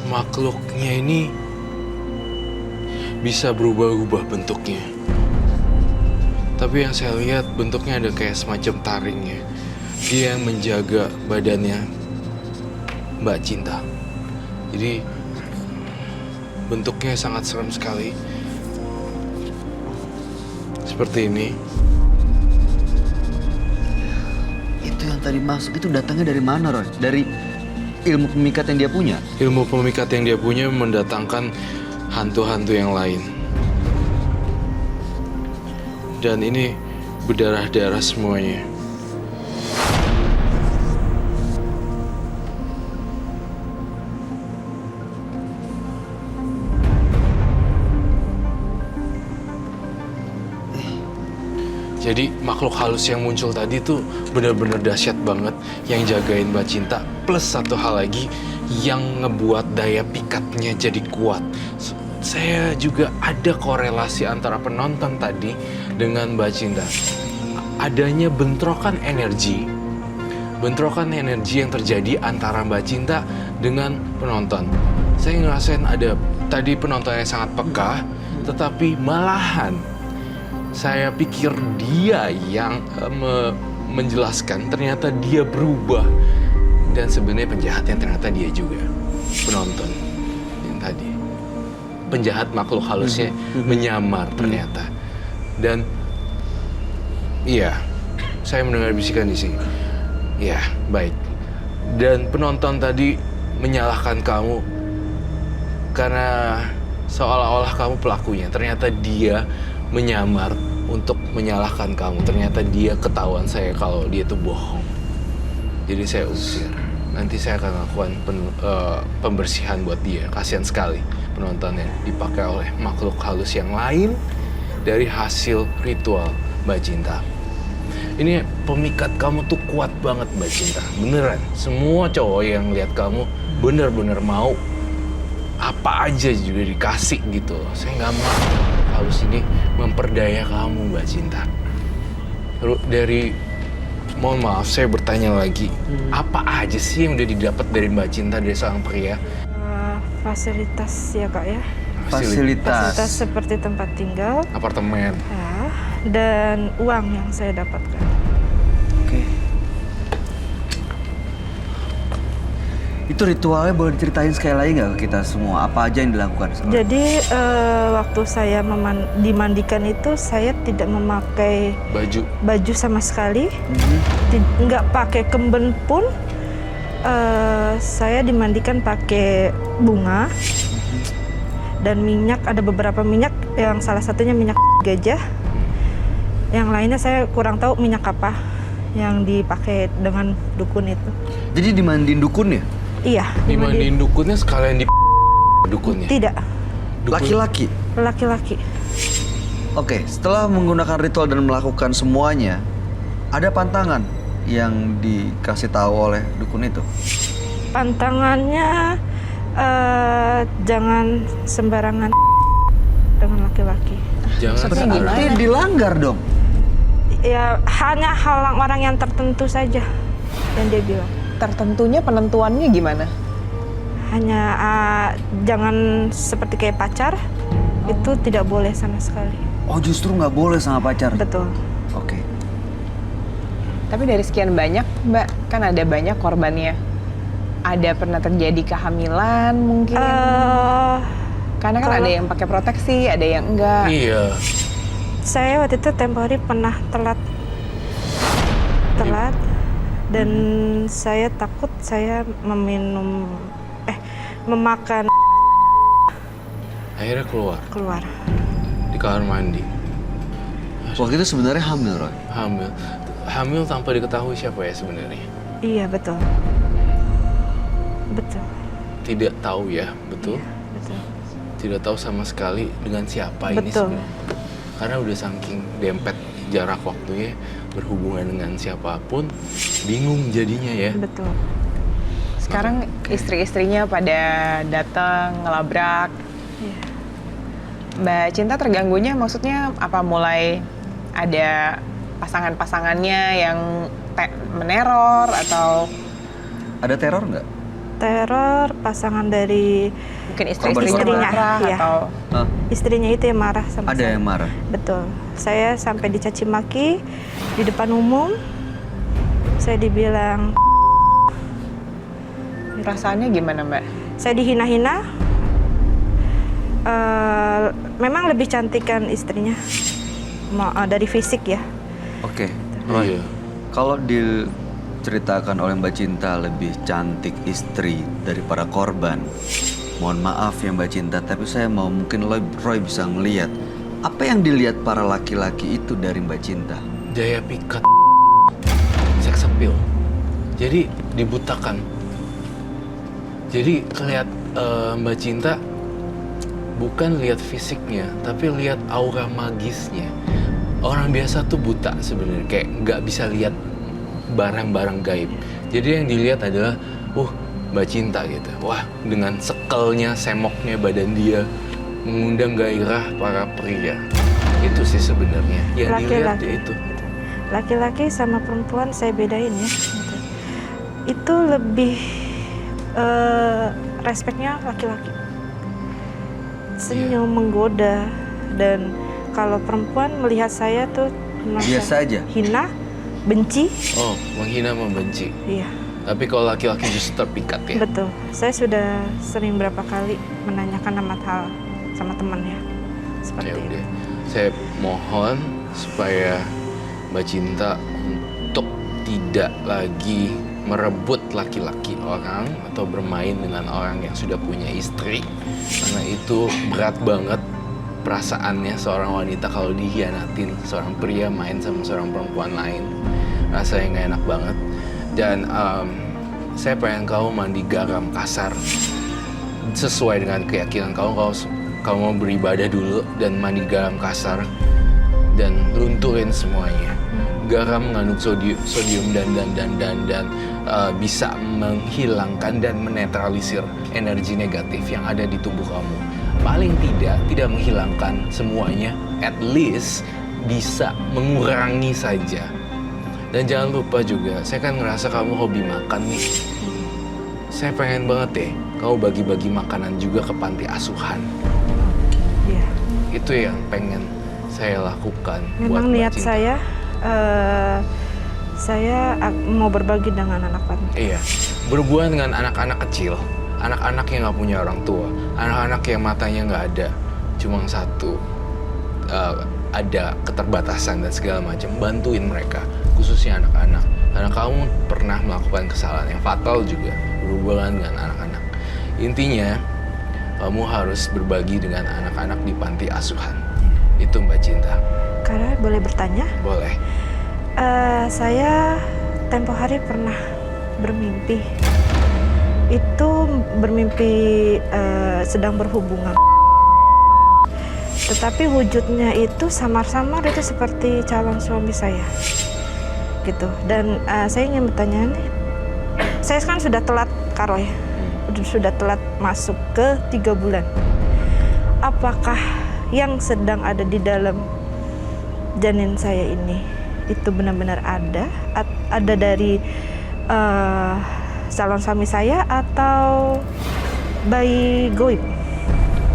makhluknya ini bisa berubah-ubah bentuknya. Tapi yang saya lihat bentuknya ada kayak semacam taringnya. Dia yang menjaga badannya Mbak Cinta. Jadi bentuknya sangat serem sekali. Seperti ini. Itu yang tadi masuk itu datangnya dari mana, Roy? Dari ilmu pemikat yang dia punya? Ilmu pemikat yang dia punya mendatangkan hantu-hantu yang lain. Dan ini berdarah-darah semuanya. Jadi makhluk halus yang muncul tadi tuh benar-benar dahsyat banget, yang jagain Mbak Cinta. Plus satu hal lagi yang ngebuat daya pikatnya jadi kuat. Saya juga ada korelasi antara penonton tadi dengan Mbak Cinta. Adanya bentrokan energi yang terjadi antara Mbak Cinta dengan penonton. Saya ngerasain ada tadi penonton yang sangat peka, tetapi malahan Saya pikir dia yang menjelaskan, ternyata dia berubah. Dan sebenarnya penjahatnya ternyata dia juga. Penonton yang tadi. Penjahat makhluk halusnya menyamar ternyata. Dan iya, saya mendengar bisikan di sini. Iya, baik. Dan penonton tadi menyalahkan kamu karena seolah-olah kamu pelakunya. Ternyata dia menyamar untuk menyalahkan kamu. Ternyata dia ketahuan saya kalau dia itu bohong. Jadi saya usir. Nanti saya akan lakukan pembersihan buat dia. Kasihan sekali penontonnya dipakai oleh makhluk halus yang lain dari hasil ritual Mbak Cinta. Ini pemikat kamu tuh kuat banget Mbak Cinta, beneran. Semua cowok yang lihat kamu bener-bener mau apa aja juga dikasih gitu. Saya nggak mau halus ini memperdaya kamu Mbak Cinta. Dari, mohon maaf saya bertanya lagi, apa aja sih yang udah didapat dari Mbak Cinta dari seorang pria? Fasilitas ya Kak ya. Fasilitas. Fasilitas seperti tempat tinggal, Apartemen. ya, dan uang yang saya dapatkan. Oke. Itu ritualnya boleh diceritain sekali lagi nggak ke kita semua? Apa aja yang dilakukan? Jadi waktu saya dimandikan itu saya tidak memakai baju sama sekali, nggak pakai kemben pun. Saya dimandikan pakai bunga dan minyak. Ada beberapa minyak, yang salah satunya minyak gajah. Yang lainnya saya kurang tahu minyak apa yang dipakai dengan dukun itu. Jadi dimandiin dukun ya? Iya. Dimandiin dukunnya sekalian di dukunnya? Tidak. Laki-laki? Laki-laki. Oke, setelah menggunakan ritual dan melakukan semuanya, ada pantangan yang dikasih tahu oleh dukun itu? Pantangannya jangan sembarangan dengan laki-laki. Jangan Berarti dilanggar dong? Ya hanya halang orang yang tertentu saja yang dia bilang. Tertentunya penentuannya gimana? Hanya jangan seperti kayak pacar, itu tidak boleh sama sekali. Oh justru nggak boleh sama pacar? Betul. Oke. Tapi dari sekian banyak, Mbak, kan ada banyak korbannya. Ada pernah terjadi kehamilan mungkin? Karena kan ada yang pakai proteksi, ada yang enggak. Iya. Saya waktu itu tempo hari pernah telat, dan saya takut saya memakan Akhirnya keluar. di kamar mandi. Waktu itu sebenarnya hamil, Roy? Hamil tanpa diketahui siapa ya sebenarnya? Iya betul. Tidak tahu ya, betul? Betul. Tidak tahu sama sekali dengan siapa ini Betul. sebenarnya. Karena udah saking dempet jarak waktunya berhubungan dengan siapapun, bingung jadinya ya. Betul. Sekarang istri-istrinya pada datang ngelabrak. Iya. Mbak Cinta terganggunya maksudnya apa? Mulai ada pasangan-pasangannya yang meneror atau Ada teror nggak? Teror pasangan dari mungkin istri-istrinya Istrinya, marah iya. atau istrinya itu yang marah sama Ada saya. yang marah? Betul. Saya sampai dicaci maki di depan umum. Saya dibilang, perasaannya gimana, Mbak? saya dihina-hina. Memang lebih cantik kan istrinya dari fisik ya. Oke. Roy, Iya. kalau diceritakan oleh Mbak Cinta lebih cantik istri daripada korban, mohon maaf ya Mbak Cinta, tapi saya mau mungkin Roy bisa ngelihat apa yang dilihat para laki-laki itu dari Mbak Cinta. Daya pikat, seks appeal. Jadi dibutakan. Jadi lihat Mbak Cinta bukan lihat fisiknya, tapi lihat aura magisnya. Orang biasa tuh buta sebenarnya, kayak nggak bisa lihat barang-barang gaib. Jadi yang dilihat adalah, Mbak Cinta gitu. Wah, dengan sekelnya, semoknya badan dia mengundang gairah para pria. Itu sih sebenarnya yang dilihat dia itu. Laki-laki sama perempuan saya bedain ya. Itu lebih respeknya laki-laki. Senyum, menggoda, dan kalau perempuan melihat saya tuh merasa Biasa aja? hina, benci. Oh, menghina, membenci. Iya, Tapi kalau laki-laki justru terpikat ya. betul. Saya sudah sering berapa kali menanyakan hal sama teman ya. Ya Seperti itu. udah. Saya mohon supaya Mbak Cinta untuk tidak lagi merebut laki-laki orang atau bermain dengan orang yang sudah punya istri, karena itu berat banget perasaannya seorang wanita kalau dihianatin seorang pria main sama seorang perempuan lain. Rasanya nggak enak banget. Dan saya pengen kamu mandi garam kasar sesuai dengan keyakinan kamu mau beribadah dulu dan mandi garam kasar dan lunturin semuanya. Garam mengandung sodium dan bisa menghilangkan dan menetralisir energi negatif yang ada di tubuh kamu. Paling tidak menghilangkan semuanya, at least bisa mengurangi saja. Dan jangan lupa juga, saya kan ngerasa kamu hobi makan nih. Saya pengen banget deh, kamu bagi-bagi makanan juga ke panti asuhan. Iya. Itu yang pengen saya lakukan. buat Memang Mbak niat Cinta. saya mau berbagi dengan anak panti. Iya, berhubungan dengan anak-anak kecil, anak-anak yang nggak punya orang tua, anak-anak yang matanya nggak ada, cuma satu, ada keterbatasan dan segala macam. Bantuin mereka, khususnya anak-anak. Karena kamu pernah melakukan kesalahan yang fatal juga berhubungan dengan anak-anak. Intinya, kamu harus berbagi dengan anak-anak di panti asuhan. Itu Mbak Cinta. Karena boleh bertanya? Boleh. Saya tempo hari pernah bermimpi. Itu bermimpi sedang berhubungan. Tetapi wujudnya itu samar-samar, itu seperti calon suami saya. Gitu. Dan saya ingin bertanya nih, saya kan sudah telat, Kak Roy. Sudah telat masuk ke 3 bulan. Apakah yang sedang ada di dalam janin saya ini itu benar-benar ada dari calon suami saya atau bayi goib?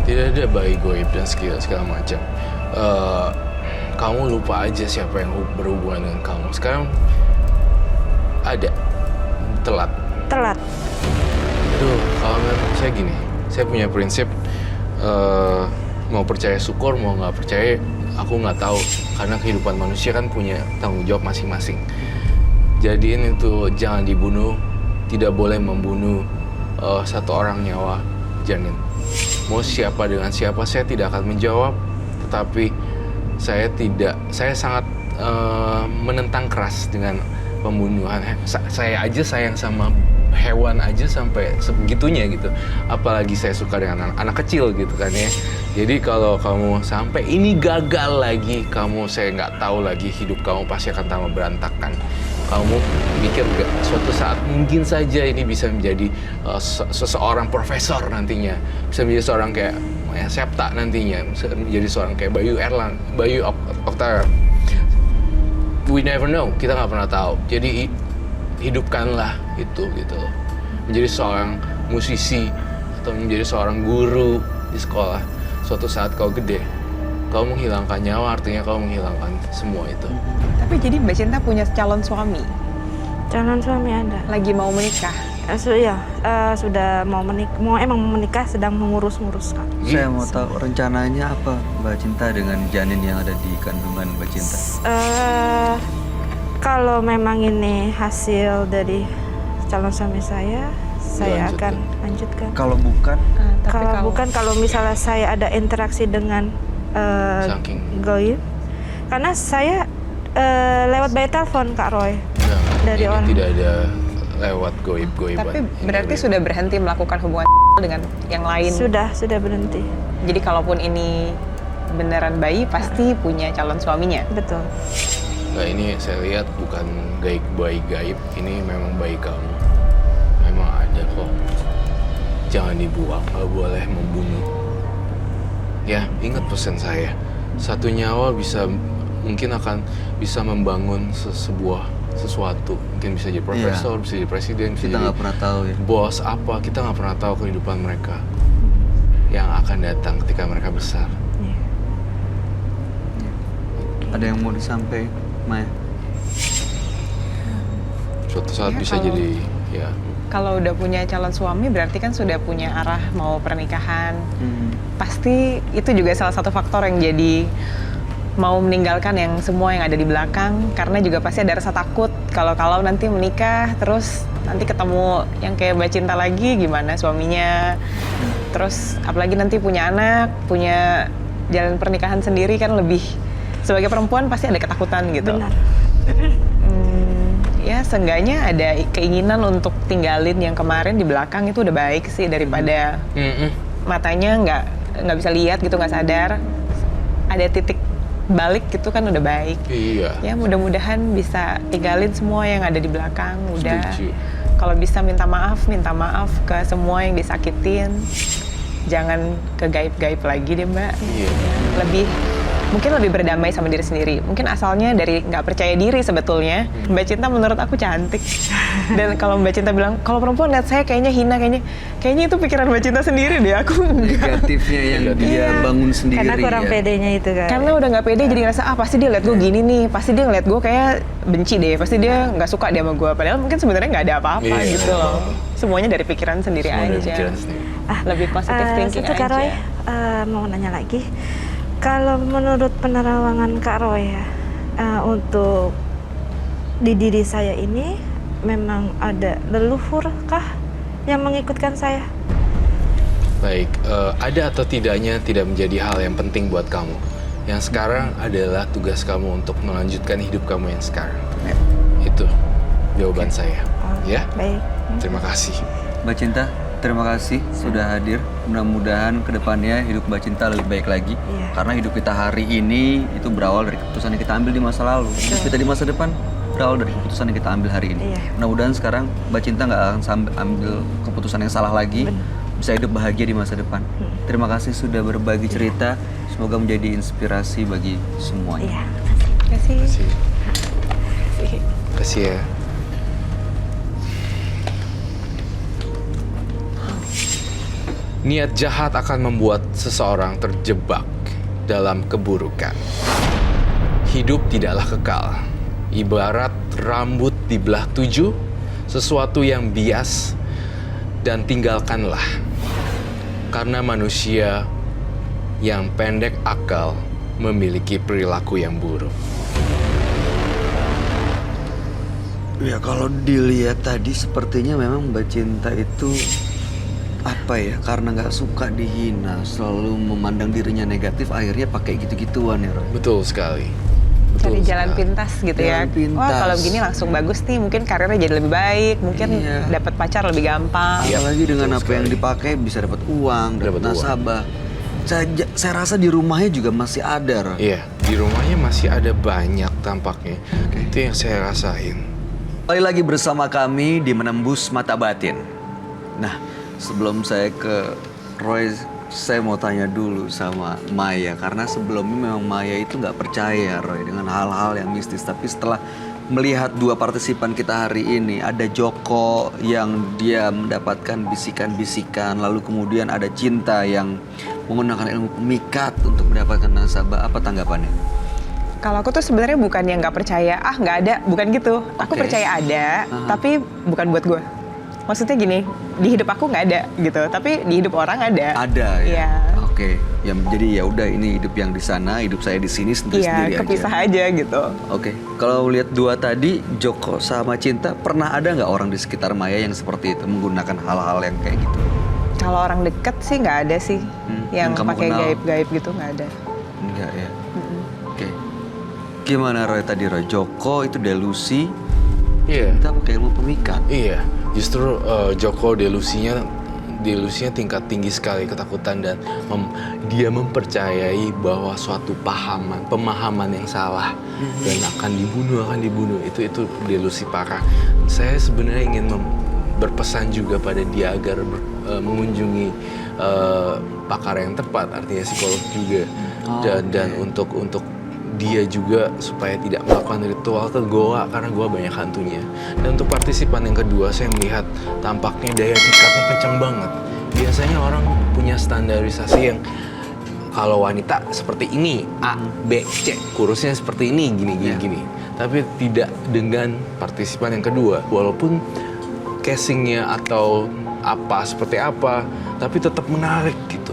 Tidak ada bayi goib dan segala macam. Kamu lupa aja siapa yang berhubungan dengan kamu. Sekarang ada telat. Aduh, kalau saya gini, saya punya prinsip mau percaya syukur, mau nggak percaya aku nggak tahu, karena kehidupan manusia kan punya tanggung jawab masing-masing. Jadiin itu jangan dibunuh, tidak boleh membunuh satu orang nyawa janin. Mau siapa dengan siapa saya tidak akan menjawab, tetapi saya sangat menentang keras dengan pembunuhan. Saya aja sayang sama hewan aja sampai sebegitunya gitu. Apalagi saya suka dengan anak kecil gitu kan ya. Jadi kalau kamu sampai ini gagal lagi, saya nggak tahu lagi hidup kamu pasti akan tambah berantakan. Kamu mikir gak suatu saat mungkin saja ini bisa menjadi seseorang profesor nantinya, bisa menjadi seorang kayak Septa nantinya, bisa menjadi seorang kayak Bayu Oktara. We never know, kita nggak pernah tahu. Jadi hidupkanlah itu gitu loh. Menjadi seorang musisi atau menjadi seorang guru di sekolah. Suatu saat kau gede, kau menghilangkan nyawa, artinya kau menghilangkan semua itu. Tapi jadi Mbak Cinta punya calon suami, Calon suami ada. lagi mau menikah. Sudah mau menikah, sedang mengurus-ngurus, Kak. Saya mau tahu rencananya apa Mbak Cinta dengan janin yang ada di kandungan Mbak Cinta? Kalau memang ini hasil dari calon suami saya akan lanjutkan. Kalau bukan, Kalau misalnya saya ada interaksi dengan Saking. goib, karena saya lewat by telepon, Kak Roy. Nah, Dari ini orang. tidak ada lewat goib-goiban. Tapi berarti sudah berhenti melakukan hubungan dengan yang lain. Sudah berhenti. Jadi kalaupun ini beneran bayi, pasti punya calon suaminya. Betul. Nah, ini saya lihat bukan bayi gaib, ini memang bayi kamu. Memang ada kok. Jangan dibuang, nggak boleh membunuh. Ya, ingat pesan saya. Satu nyawa mungkin akan bisa membangun sesuatu. Mungkin bisa jadi profesor, bisa jadi presiden, bisa kita jadi nggak pernah tahu ya. bos apa. Kita nggak pernah tahu kehidupan mereka yang akan datang ketika mereka besar. Iya. Ada yang mau disampaikan, Maya? Suatu saat Ya, bisa kalau- jadi ya. Kalau udah punya calon suami berarti kan sudah punya arah mau pernikahan. Pasti itu juga salah satu faktor yang jadi mau meninggalkan yang semua yang ada di belakang, karena juga pasti ada rasa takut kalau nanti menikah terus nanti ketemu yang kayak Mbak Cinta lagi gimana suaminya. Terus apalagi nanti punya anak, punya jalan pernikahan sendiri kan lebih, sebagai perempuan pasti ada ketakutan gitu. Benar. Ya seenggaknya ada keinginan untuk tinggalin yang kemarin di belakang itu udah baik sih, daripada matanya nggak bisa lihat gitu, nggak sadar. Ada titik balik gitu kan udah baik. Iya. Ya mudah-mudahan bisa tinggalin semua yang ada di belakang. Udah. Setuju. Kalau bisa minta maaf ke semua yang disakitin. Jangan ke gaib-gaib lagi deh Mbak. Iya. Mungkin lebih berdamai sama diri sendiri. Mungkin asalnya dari nggak percaya diri sebetulnya. Mbak Cinta menurut aku cantik. Dan kalau Mbak Cinta bilang, kalau perempuan lihat saya kayaknya hina, kayaknya itu pikiran Mbak Cinta sendiri deh. Aku enggak. Negatifnya yang dia Iya. bangun sendiri. Karena kurang ya. pedenya itu kan. Karena udah nggak pede jadi ngerasa, pasti dia lihat gue gini nih, pasti dia ngeliat gue kayak benci deh, pasti dia nggak suka dia sama gue. Padahal mungkin sebenarnya nggak ada apa-apa Iya. gitu loh. Semuanya dari pikiran sendiri Semua dari aja. pikiran sendiri. Lebih positif thinking Satu Kak Roy, aja. mau nanya lagi. Kalau menurut penerawangan Kak Roy ya, untuk di diri saya ini memang ada leluhur kah yang mengikutkan saya? Baik, ada atau tidaknya tidak menjadi hal yang penting buat kamu. Yang sekarang adalah tugas kamu untuk melanjutkan hidup kamu yang sekarang. Itu jawaban saya. Ya, Baik. terima kasih. Mbak Cinta, terima kasih sudah hadir. Mudah-mudahan kedepannya hidup Mbak Cinta lebih baik lagi. Iya. Karena hidup kita hari ini itu berawal dari keputusan yang kita ambil di masa lalu. Hidup kita di masa depan berawal dari keputusan yang kita ambil hari ini. Iya. Mudah-mudahan sekarang Mbak Cinta nggak akan ambil keputusan yang salah lagi. Bisa hidup bahagia di masa depan. Terima kasih sudah berbagi cerita. Semoga menjadi inspirasi bagi semuanya. Iya. Terima kasih. Terima kasih. Terima kasih ya. Niat jahat akan membuat seseorang terjebak dalam keburukan. Hidup tidaklah kekal. Ibarat rambut dibelah 7, sesuatu yang bias dan tinggalkanlah. Karena manusia yang pendek akal memiliki perilaku yang buruk. Ya kalau dilihat tadi sepertinya memang Mbak Cinta itu apa ya, karena nggak suka dihina, selalu memandang dirinya negatif, akhirnya pakai gitu-gituan ya Roy. Betul sekali. Cari Betul jalan sekali. pintas gitu ya. Jalan pintas. Wah kalau begini langsung bagus nih, mungkin karirnya jadi lebih baik, mungkin Iya. dapat pacar lebih gampang. Iya, Apalagi dengan betul apa yang sekali. dipakai bisa dapat uang, dapat Dapat uang. nasabah. Saya rasa di rumahnya juga masih ada Roy. Iya, di rumahnya masih ada banyak tampaknya. Itu yang saya rasain. Kembali lagi bersama kami di Menembus Mata Batin. Nah, sebelum saya ke Roy, saya mau tanya dulu sama Maya. Karena sebelumnya memang Maya itu nggak percaya Roy dengan hal-hal yang mistis. Tapi setelah melihat dua partisipan kita hari ini, ada Joko yang dia mendapatkan bisikan-bisikan, lalu kemudian ada Cinta yang menggunakan ilmu pemikat untuk mendapatkan nasabah. Apa tanggapannya? Kalau aku tuh sebenarnya bukan yang nggak percaya, nggak ada, bukan gitu. Aku Oke. percaya ada, tapi bukan buat gue. Maksudnya gini, di hidup aku nggak ada gitu, tapi di hidup orang ada. Ada ya. Iya. Oke. Ya jadi ya udah, ini hidup yang di sana, hidup saya di sini sendiri-sendiri Iya, kepisah aja gitu. Oke, kalau lihat dua tadi, Joko sama Cinta, pernah ada nggak orang di sekitar Maya yang seperti itu, menggunakan hal-hal yang kayak gitu? Kalau orang deket sih nggak ada sih, yang yang kamu pakai kenal? gaib-gaib gitu nggak ada. Enggak ya? Oke. Gimana Roy tadi Roy? Joko itu delusi, Iya. Cinta pakai ilmu pemikat. Iya, justru Joko delusinya tingkat tinggi sekali, ketakutan, dan dia mempercayai bahwa suatu pemahaman yang salah dan akan dibunuh. Itu delusi parah. Saya sebenarnya ingin berpesan juga pada dia agar mengunjungi pakar yang tepat, artinya psikolog juga, dan untuk dia juga supaya tidak melakukan ritual ke goa, karena goa banyak hantunya. Dan untuk partisipan yang kedua, saya melihat tampaknya daya pikatnya kencang banget. Biasanya orang punya standarisasi yang kalau wanita seperti ini, A, B, C, kurusnya seperti ini, gini. Tapi tidak dengan partisipan yang kedua. Walaupun casingnya atau apa seperti apa, tapi tetap menarik gitu.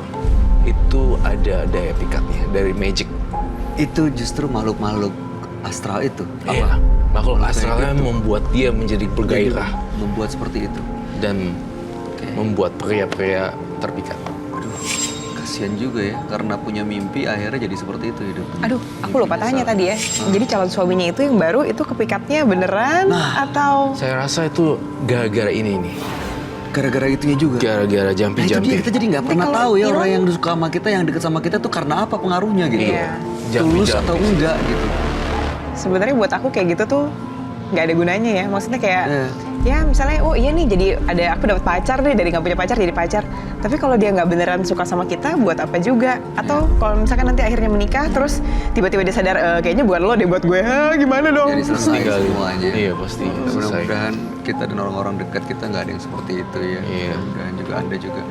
Itu ada daya pikatnya dari magic. Itu justru makhluk-makhluk astral itu. Iya, makhluk Makhluk astralnya kayak gitu. membuat dia menjadi bergairah Membuat seperti itu. dan membuat pria-pria terpikat. Aduh, kasihan juga ya, karena punya mimpi akhirnya jadi seperti itu hidupnya. Aduh, aku lupa Mimpinya tanya salah. tadi ya. Jadi calon suaminya itu yang baru itu kepikatnya beneran atau Saya rasa itu gara-gara ini nih. Gara-gara itunya juga. Gara-gara Nah, itu dia, jampi-jampi. kita jadi nggak pernah kalau tahu ya hilang- orang yang suka sama kita, yang deket sama kita tuh karena apa pengaruhnya gitu. Iya. Tulus Jampi-jampi. atau enggak gitu. sebenarnya buat aku kayak gitu tuh nggak ada gunanya ya. Maksudnya kayak Iya. ya misalnya oh iya nih jadi ada aku dapat pacar nih dari nggak punya pacar jadi pacar. Tapi kalau dia nggak beneran suka sama kita buat apa juga? Atau kalau misalkan nanti akhirnya menikah terus tiba-tiba dia sadar kayaknya bukan lo deh buat gue. Gimana dong? Jadi selesai Kali. semuanya. Iya pasti selesai. Mudah-mudahan kita dan orang-orang dekat kita nggak ada yang seperti itu ya. Iya. Mudah-mudahan juga Anda juga.